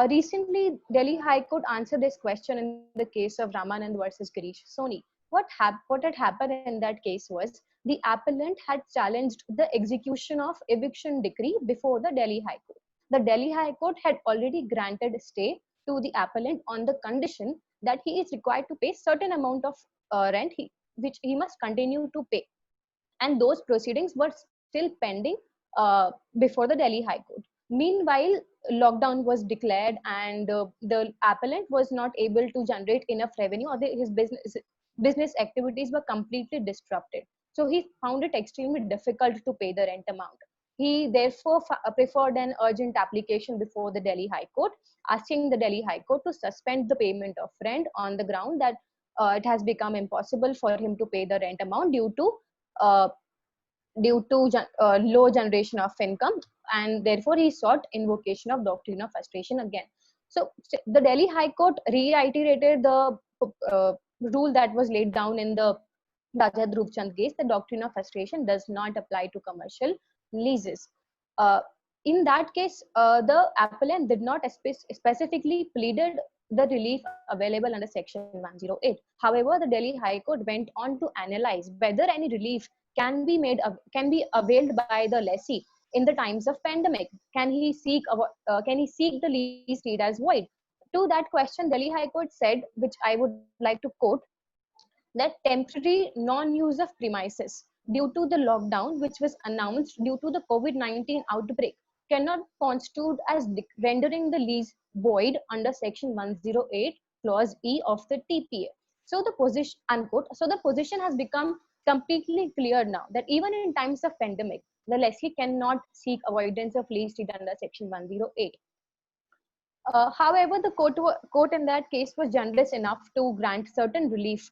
Recently, Delhi High Court answered this question in the case of Ramanand versus Girish Soni. What had happened in that case was the appellant had challenged the execution of eviction decree before the Delhi High Court. The Delhi High Court had already granted a stay to the appellant on the condition that he is required to pay certain amount of rent which he must continue to pay, and those proceedings were still pending before the Delhi High Court. Meanwhile, lockdown was declared, and the appellant was not able to generate enough revenue, or his business activities were completely disrupted. So he found it extremely difficult to pay the rent amount. He therefore preferred an urgent application before the Delhi High Court, asking the Delhi High Court to suspend the payment of rent on the ground that it has become impossible for him to pay the rent amount uh, due to low generation of income, and therefore he sought invocation of doctrine of frustration again. So the Delhi High Court reiterated the rule that was laid down in the Raja Dhruv Chand case. The doctrine of frustration does not apply to commercial leases. Uh, in that case, the appellant did not specifically pleaded the relief available under Section 108. However, the Delhi High Court went on to analyze whether any relief can be availed by the lessee in the times of pandemic. Can he seek the lease deed as void? To that question, Delhi High Court said, which I would like to quote, that temporary non-use of premises due to the lockdown, which was announced due to the COVID-19 outbreak, cannot constitute as rendering the lease void under Section 108 Clause E of the TPA. So the position, unquote, so the position has become completely clear now that even in times of pandemic, the lessee cannot seek avoidance of lease deed under Section 108. However, the court in that case was generous enough to grant certain relief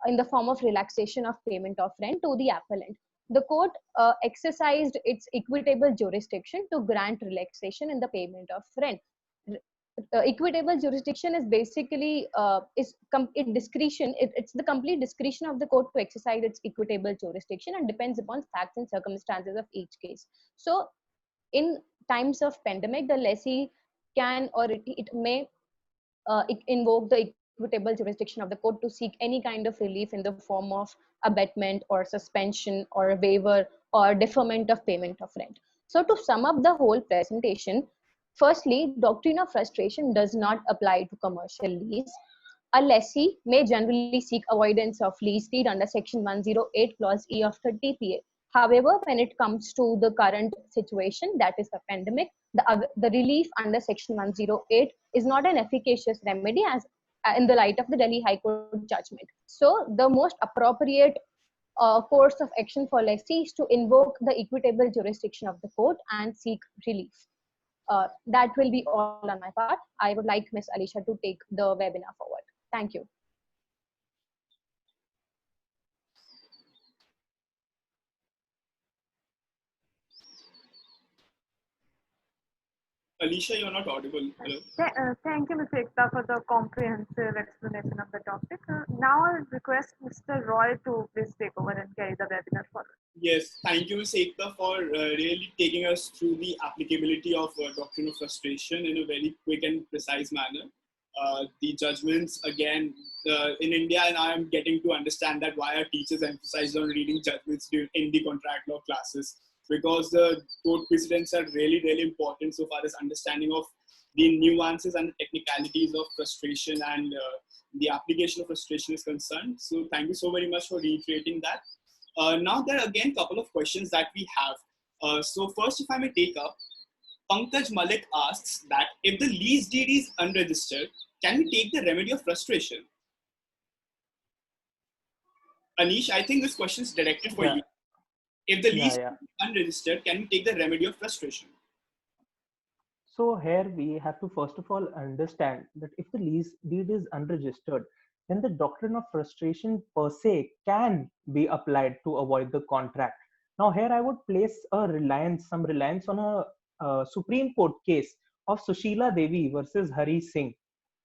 in the form of relaxation of payment of rent to the appellant. The court exercised its equitable jurisdiction to grant relaxation in the payment of rent. Equitable jurisdiction is basically it's the complete discretion of the court to exercise its equitable jurisdiction and depends upon facts and circumstances of each case. So in times of pandemic, the lessee can or it may invoke the equitable jurisdiction of the court to seek any kind of relief in the form of abatement or suspension or a waiver or deferment of payment of rent. So to sum up the whole presentation, firstly, doctrine of frustration does not apply to commercial lease. A lessee may generally seek avoidance of lease deed under Section 108 Clause E of the TPA. However, when it comes to the current situation, that is the pandemic, the relief under Section 108 is not an efficacious remedy as in the light of the Delhi High Court judgment. So the most appropriate course of action for lessee is to invoke the equitable jurisdiction of the court and seek relief. That will be all on my part. I would like Ms. Alisha to take the webinar forward. Thank you. Alicia, you're not audible. Hello. Thank you, Ms. Ekta, for the comprehensive explanation of the topic. Now I'll request Mr. Roy to please take over and carry the webinar forward. Yes, thank you, Ms. Ekta, for really taking us through the applicability of doctrine of frustration in a very quick and precise manner. The judgments, again, in India, and I am getting to understand that why our teachers emphasize on reading judgments in the contract law classes, because the court precedents are really, really important so far as understanding of the nuances and the technicalities of frustration and the application of frustration is concerned. So thank you so very much for reiterating that. Now there are again a couple of questions that we have. So first, if I may take up, Pankaj Malik asks that if the lease deed is unregistered, can we take the remedy of frustration? Anish, I think this question is directed for you. If the lease is unregistered, can we take the remedy of frustration? So here we have to first of all understand that if the lease deed is unregistered, then the doctrine of frustration per se can be applied to avoid the contract. Now here I would place some reliance on a Supreme Court case of Sushila Devi versus Hari Singh.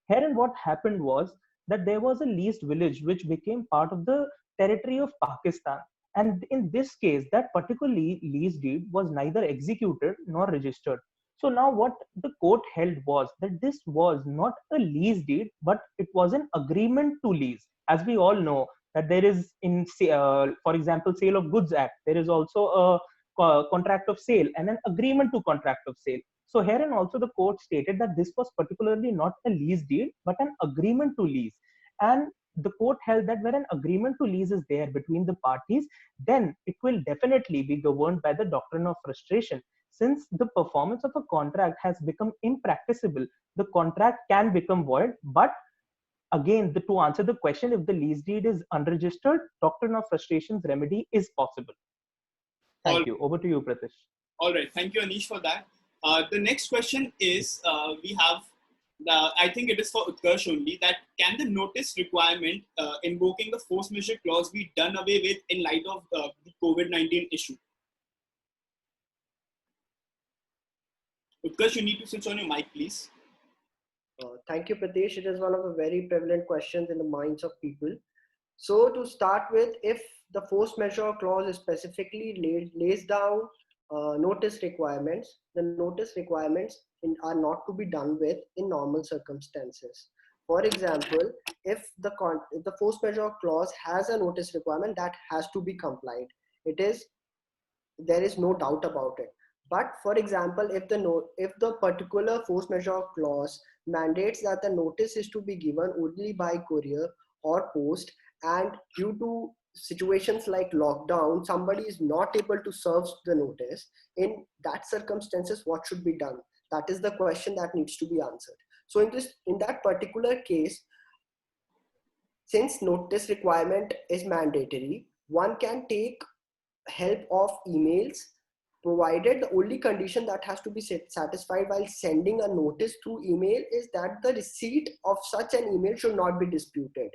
Herein what happened was that there was a leased village which became part of the territory of Pakistan. And in this case, that particular lease deed was neither executed nor registered. So now what the court held was that this was not a lease deed, but it was an agreement to lease. As we all know, that there is for example, Sale of Goods Act, there is also a contract of sale and an agreement to contract of sale. So herein also the court stated that this was particularly not a lease deed, but an agreement to lease. And the court held that where an agreement to lease is there between the parties, then it will definitely be governed by the doctrine of frustration. Since the performance of a contract has become impracticable, the contract can become void. But again, to answer the question, if the lease deed is unregistered, doctrine of frustration's remedy is possible. Thank you. Over to you, Pratish. All right. Thank you, Anish, for that. The next question is, we have, I think it is for Utkarsh only, that can the notice requirement invoking the force majeure clause be done away with in light of the COVID-19 issue? Utkarsh, you need to switch on your mic, please. Thank you, Pratish. It is one of the very prevalent questions in the minds of people. So to start with, if the force majeure clause specifically lays down notice requirements, the notice requirements are not to be done with in normal circumstances. For example, if the force majeure clause has a notice requirement, that has to be complied. There is no doubt about it. But for example, if the particular force majeure clause mandates that the notice is to be given only by courier or post, and due to situations like lockdown, somebody is not able to serve the notice, in that circumstances, what should be done? That is the question that needs to be answered. So in that particular case, since notice requirement is mandatory, one can take help of emails, provided the only condition that has to be satisfied while sending a notice through email is that the receipt of such an email should not be disputed.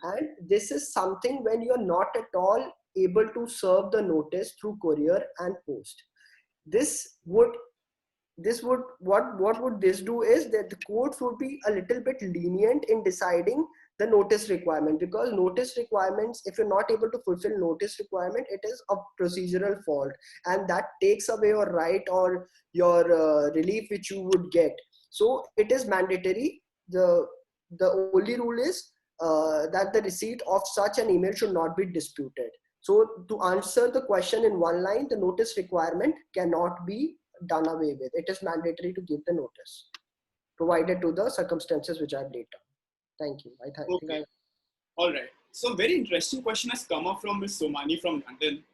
And this is something when you're not at all able to serve the notice through courier and post. What would this do is that the courts would be a little bit lenient in deciding the notice requirement, because notice requirements, if you're not able to fulfill notice requirement, it is a procedural fault, and that takes away your right or your relief which you would get. So it is mandatory. The only rule is that the receipt of such an email should not be disputed. So to answer the question in one line, the notice requirement cannot be done away with. It is mandatory to give the notice, provided to the circumstances which are laid down. Thank you. Okay. All right. So very interesting question has come up from Ms. Somani from London.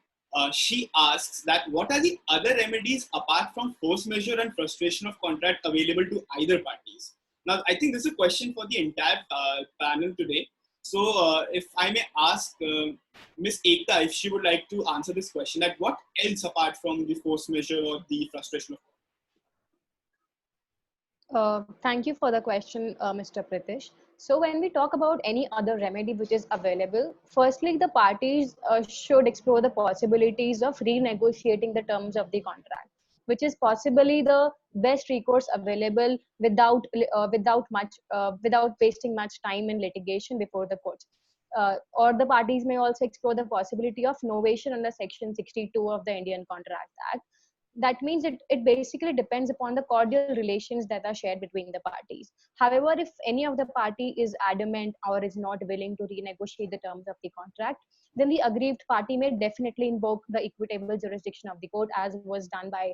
She asks that what are the other remedies apart from force majeure and frustration of contract available to either parties? Now, I think this is a question for the entire panel today. So if I may ask Ms. Ekta if she would like to answer this question, that what else apart from the force majeure or the frustration of Thank you for the question, Mr. Pritish. So when we talk about any other remedy which is available, firstly, the parties should explore the possibilities of renegotiating the terms of the contract, which is possibly the best recourse available without wasting much time in litigation before the courts. Or the parties may also explore the possibility of novation under Section 62 of the Indian Contract Act. That means it basically depends upon the cordial relations that are shared between the parties. However, if any of the party is adamant or is not willing to renegotiate the terms of the contract, then the aggrieved party may definitely invoke the equitable jurisdiction of the court, as was done by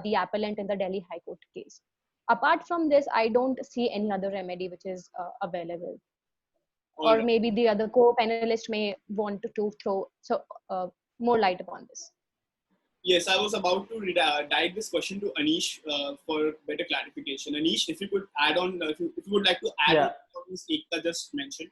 the appellant in the Delhi High Court case. Apart from this, I don't see any other remedy which is available. Or maybe the other co-panelists may want to throw more light upon this. Yes, I was about to direct this question to Anish for better clarification. Anish, if you could add on, if you would like to add on what Ms. Ekta just mentioned.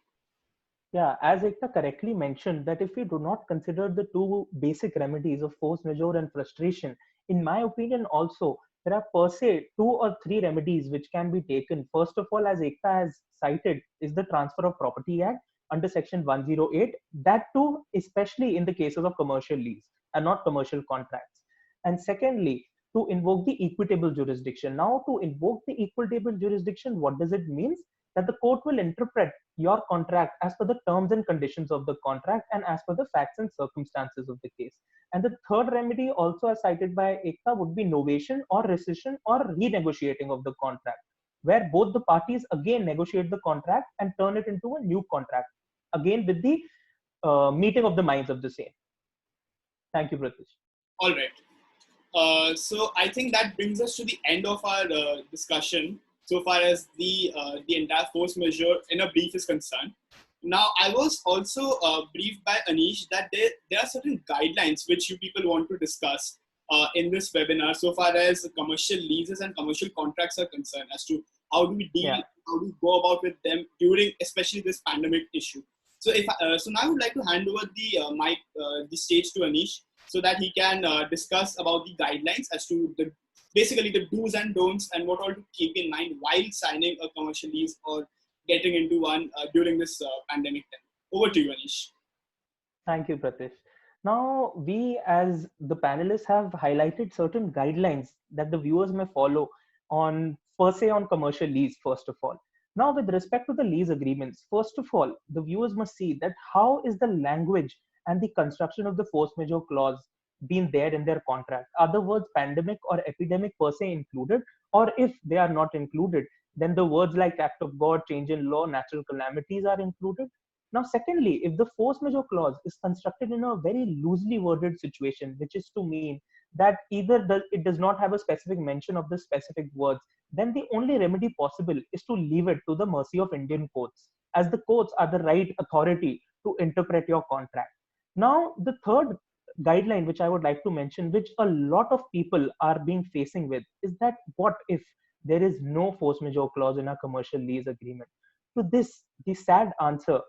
Yeah, as Ekta correctly mentioned, that if we do not consider the two basic remedies of force majeure and frustration, in my opinion also, there are per se 2 or 3 remedies which can be taken. First of all, as Ekta has cited, is the Transfer of Property Act under Section 108. That too, especially in the cases of commercial lease and not commercial contracts. And secondly, to invoke the equitable jurisdiction. Now, to invoke the equitable jurisdiction, what does it mean? That the court will interpret your contract as per the terms and conditions of the contract and as per the facts and circumstances of the case. And the third remedy, also as cited by Ekta, would be novation or rescission or renegotiating of the contract, where both the parties again negotiate the contract and turn it into a new contract, again with the meeting of the minds of the same. Thank you, Pratish. All right. So I think that brings us to the end of our discussion so far as the entire force majeure in a brief is concerned. Now, I was also briefed by Anish that there are certain guidelines which you people want to discuss in this webinar so far as commercial leases and commercial contracts are concerned, as to how do we deal, how do we go about with them during especially this pandemic issue. So so now I would like to hand over the stage to Anish so that he can discuss about the guidelines as to basically the do's and don'ts and what all to keep in mind while signing a commercial lease or getting into one during this pandemic time. Over to you, Anish. Thank you, Pratish. Now, we as the panelists have highlighted certain guidelines that the viewers may follow on, per se, on commercial lease, first of all. Now, with respect to the lease agreements, first of all, the viewers must see that how is the language and the construction of the force majeure clause been there in their contract. Are the words pandemic or epidemic per se included? Or if they are not included, then the words like act of God, change in law, natural calamities are included. Now, secondly, if the force majeure clause is constructed in a very loosely worded situation, which is to mean that either it does not have a specific mention of the specific words, then the only remedy possible is to leave it to the mercy of Indian courts, as the courts are the right authority to interpret your contract. Now, the third guideline which I would like to mention, which a lot of people are being facing with, is that what if there is no force majeure clause in a commercial lease agreement? To this, the sad answer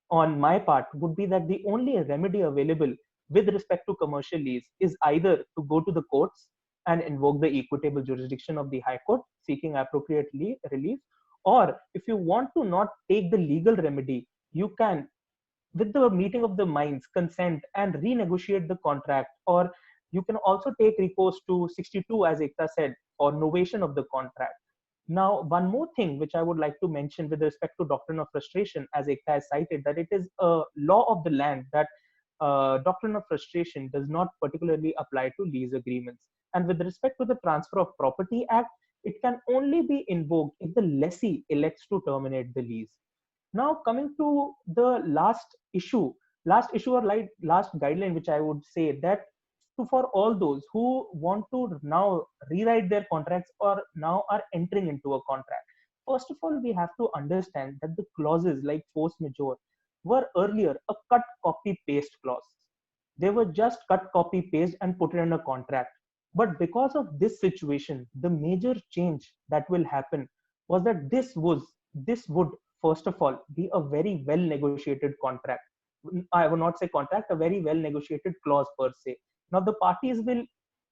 on my part would be that the only remedy available with respect to commercial lease is either to go to the courts and invoke the equitable jurisdiction of the High Court seeking appropriate relief, or if you want to not take the legal remedy, you can, with the meeting of the minds, consent and renegotiate the contract, or you can also take recourse to 62, as Ekta said, or novation of the contract. Now, one more thing which I would like to mention with respect to doctrine of frustration, as Ekta has cited, that it is a law of the land that doctrine of frustration does not particularly apply to lease agreements. And with respect to the Transfer of Property Act, it can only be invoked if the lessee elects to terminate the lease. Now, coming to the last issue or last guideline, which I would say that for all those who want to now rewrite their contracts or now are entering into a contract, first of all, we have to understand that the clauses like force majeure were earlier a cut, copy, paste clause. They were just cut, copy, paste and put it in a contract. But because of this situation, the major change that will happen was that this would first of all be a very well negotiated contract. I will not say contract, a very well negotiated clause per se. Now the parties will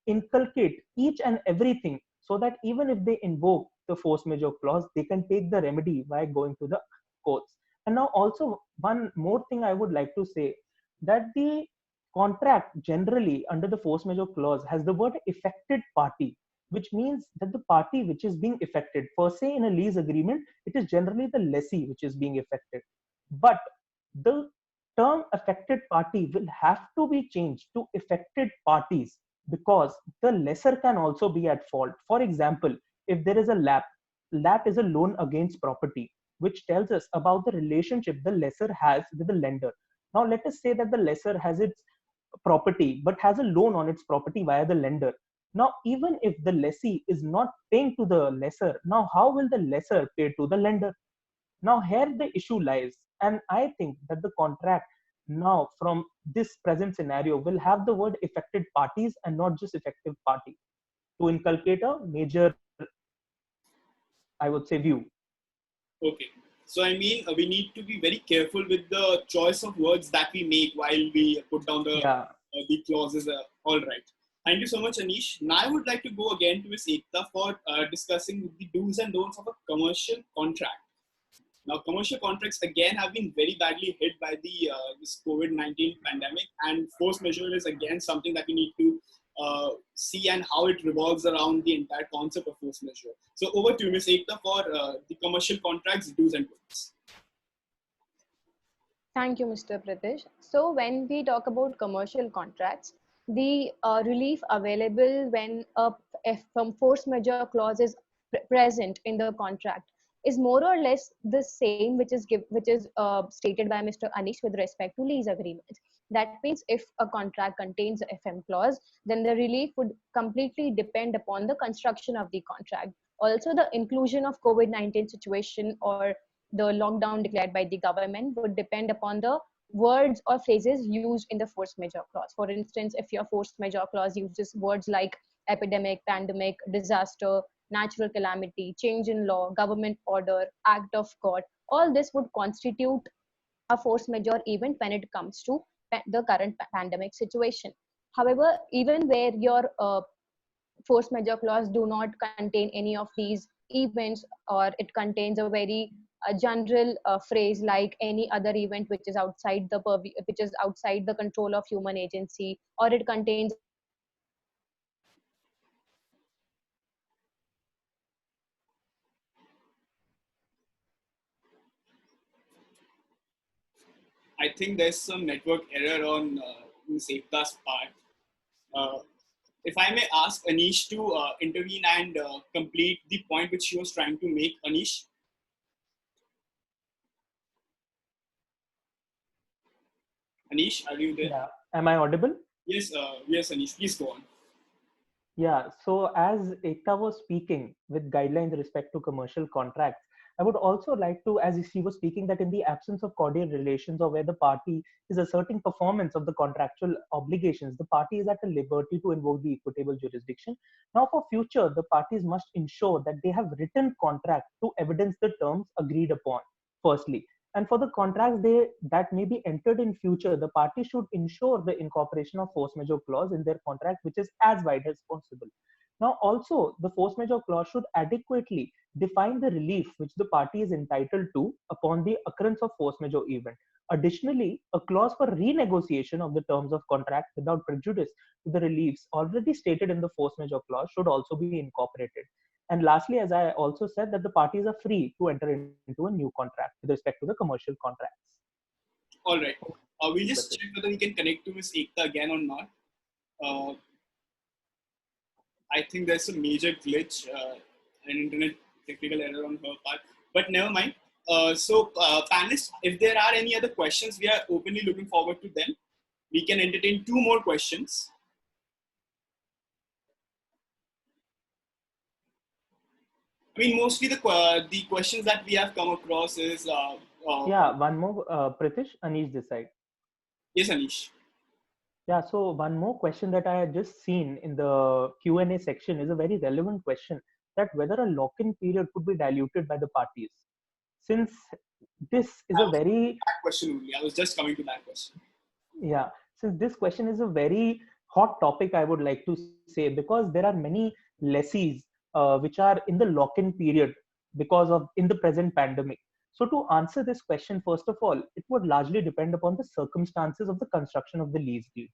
inculcate each and everything so that even if they invoke the force majeure clause, they can take the remedy by going to the courts. And now also one more thing I would like to say, that the contract generally under the force majeure clause has the word affected party, which means that the party which is being affected, per se in a lease agreement, it is generally the lessee which is being affected. But the term affected party will have to be changed to affected parties, because the lessor can also be at fault. For example, if there is a LAP is a loan against property, which tells us about the relationship the lessor has with the lender. Now let us say that the lessor has its property but has a loan on its property via the lender. Now, even if the lessee is not paying to the lessor, now how will the lessor pay to the lender? Now, here the issue lies. And I think that the contract now from this present scenario will have the word affected parties and not just effective party to inculcate a major, I would say, view. Okay. So, I mean, we need to be very careful with the choice of words that we make while we put down the clauses. All right. Thank you so much, Anish. Now I would like to go again to Ms. Ekta for discussing the do's and don'ts of a commercial contract. Now, commercial contracts again have been very badly hit by the this COVID-19 pandemic, and force majeure is again something that we need to see and how it revolves around the entire concept of force majeure. So over to you, Ms. Ekta, for the commercial contracts do's and don'ts. Thank you, Mr. Pritish. So when we talk about commercial contracts, the relief available when a force majeure clause is present in the contract is more or less the same which is stated by Mr. Anish with respect to lease agreements. That means if a contract contains a FM clause, then the relief would completely depend upon the construction of the contract. Also, the inclusion of COVID-19 situation or the lockdown declared by the government would depend upon the words or phrases used in the force majeure clause. For instance, if your force majeure clause uses words like epidemic, pandemic, disaster, natural calamity, change in law, government order, act of God, all this would constitute a force majeure event when it comes to the current pandemic situation. However, even where your force majeure clause do not contain any of these events, or it contains a very general phrase like any other event which is outside the which is outside the control of human agency, or it contains I think there's some network error on Ms. Ekta's part. Uh, if I may ask Anish to intervene and complete the point which she was trying to make, Anish. Anish, are you there? Yeah. Am I audible? Yes, yes, Anish, please go on. Yeah. So as Ekta was speaking with guidelines with respect to commercial contracts, I would also like to, as she was speaking, that in the absence of cordial relations or where the party is asserting performance of the contractual obligations, the party is at a liberty to invoke the equitable jurisdiction. Now, for future, the parties must ensure that they have written contract to evidence the terms agreed upon, firstly. And for the contracts that may be entered in future, the party should ensure the incorporation of force majeure clause in their contract, which is as wide as possible. Now, also, the force majeure clause should adequately define the relief which the party is entitled to upon the occurrence of force majeure event. Additionally, a clause for renegotiation of the terms of contract without prejudice to the reliefs already stated in the force majeure clause should also be incorporated. And lastly, as I also said, that the parties are free to enter into a new contract with respect to the commercial contracts. All right. We'll just check whether we can connect to Ms. Ekta again or not. I think there's a major glitch, an internet technical error on her part, but never mind. Panelists, if there are any other questions, we are openly looking forward to them. We can entertain 2 more questions. I mean, mostly the questions that we have come across is... yeah, one more, Pritish, Anish this side. Yes, Anish. Yeah, so one more question that I had just seen in the Q&A section is a very relevant question, that whether a lock-in period could be diluted by the parties. Since this is a very... That question only. I was just coming to that question. Yeah, since this question is a very hot topic, I would like to say, because there are many lessees which are in the lock-in period because of in the present pandemic. So to answer this question, first of all, it would largely depend upon the circumstances of the construction of the lease deed.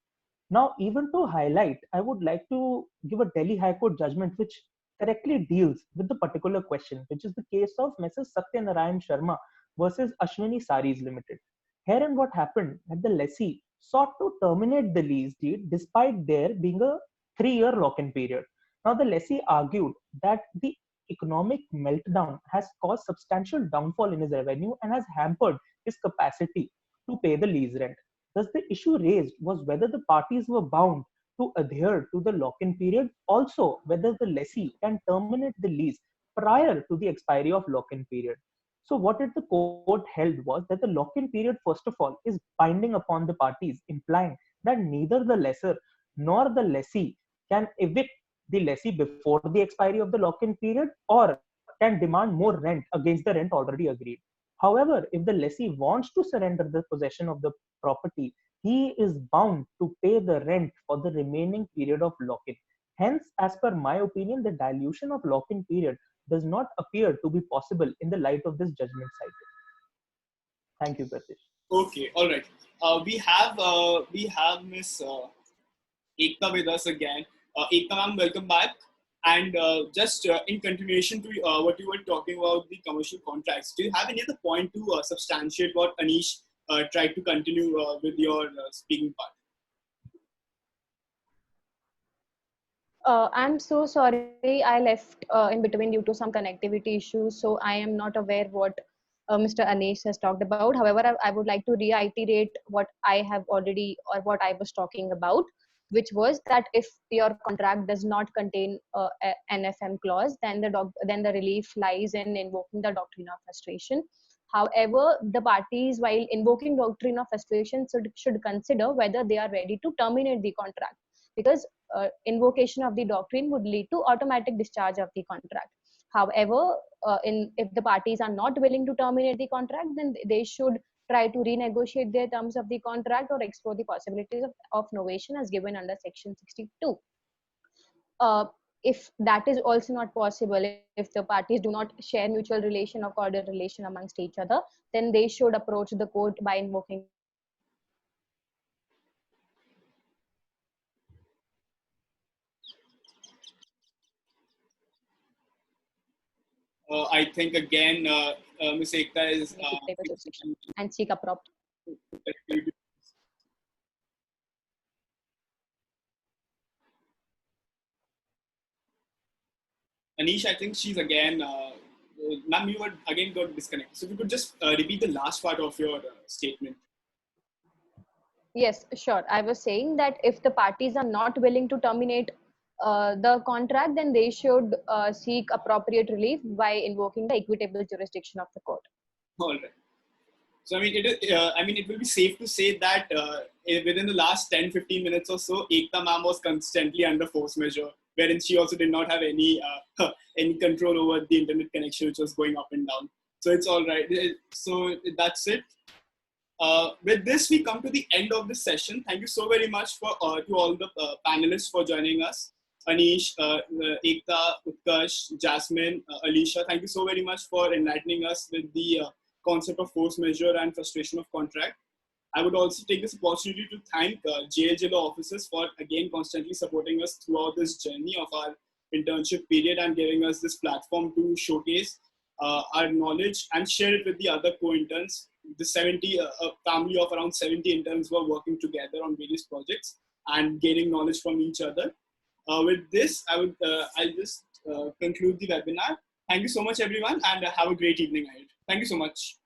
Now, even to highlight, I would like to give a Delhi High Court judgment which correctly deals with the particular question, which is the case of Mrs. Satya Narayan Sharma versus Ashwini Saris Limited. Herein what happened that the lessee sought to terminate the lease deed despite there being a 3-year lock-in period. Now the lessee argued that the economic meltdown has caused substantial downfall in his revenue and has hampered his capacity to pay the lease rent. Thus the issue raised was whether the parties were bound to adhere to the lock-in period, also whether the lessee can terminate the lease prior to the expiry of lock-in period. So what did the court held was that the lock-in period, first of all, is binding upon the parties, implying that neither the lessor nor the lessee can evict the lessee before the expiry of the lock-in period or can demand more rent against the rent already agreed. However, if the lessee wants to surrender the possession of the property, he is bound to pay the rent for the remaining period of lock-in. Hence, as per my opinion, the dilution of lock-in period does not appear to be possible in the light of this judgment cited. Thank you, Pratish. Okay, all right. We have Miss Ekta with us again. Ekta ma'am, welcome back. And just in continuation to what you were talking about the commercial contracts, do you have any other point to substantiate what Anish try to continue with your speaking part. I'm so sorry I left in between due to some connectivity issues. So I am not aware what Mr. Anish has talked about. However, I would like to reiterate what I have already or what I was talking about, which was that if your contract does not contain an NFM clause, then the relief lies in invoking the doctrine of frustration. However, the parties, while invoking doctrine of frustration, should consider whether they are ready to terminate the contract, because invocation of the doctrine would lead to automatic discharge of the contract. However, if the parties are not willing to terminate the contract, then they should try to renegotiate their terms of the contract or explore the possibilities of novation as given under section 62. If that is also not possible, if the parties do not share mutual relation or cordial relation amongst each other, then they should approach the court by invoking. I think again, Ms. Ekta is And seek appropriate. Anish, I think she's again, ma'am, you were again got disconnected. So if you could just repeat the last part of your statement. Yes, sure. I was saying that if the parties are not willing to terminate the contract, then they should seek appropriate relief by invoking the equitable jurisdiction of the court. All right. So I mean, it will be safe to say that within the last 10-15 minutes or so, Ekta ma'am was constantly under force majeure, wherein she also did not have any any control over the internet connection, which was going up and down. So it's all right. So that's it. With this, we come to the end of this session. Thank you so very much to all the panelists for joining us. Anish, Ekta, Utkarsh, Jasmine, Alicia, thank you so very much for enlightening us with the concept of force majeure and frustration of contract. I would also take this opportunity to thank JLJ Law officers for again constantly supporting us throughout this journey of our internship period and giving us this platform to showcase our knowledge and share it with the other co-interns. The 70, a family of around 70 interns were working together on various projects and gaining knowledge from each other. With this, I'll just conclude the webinar. Thank you so much, everyone, and have a great evening ahead. Thank you so much.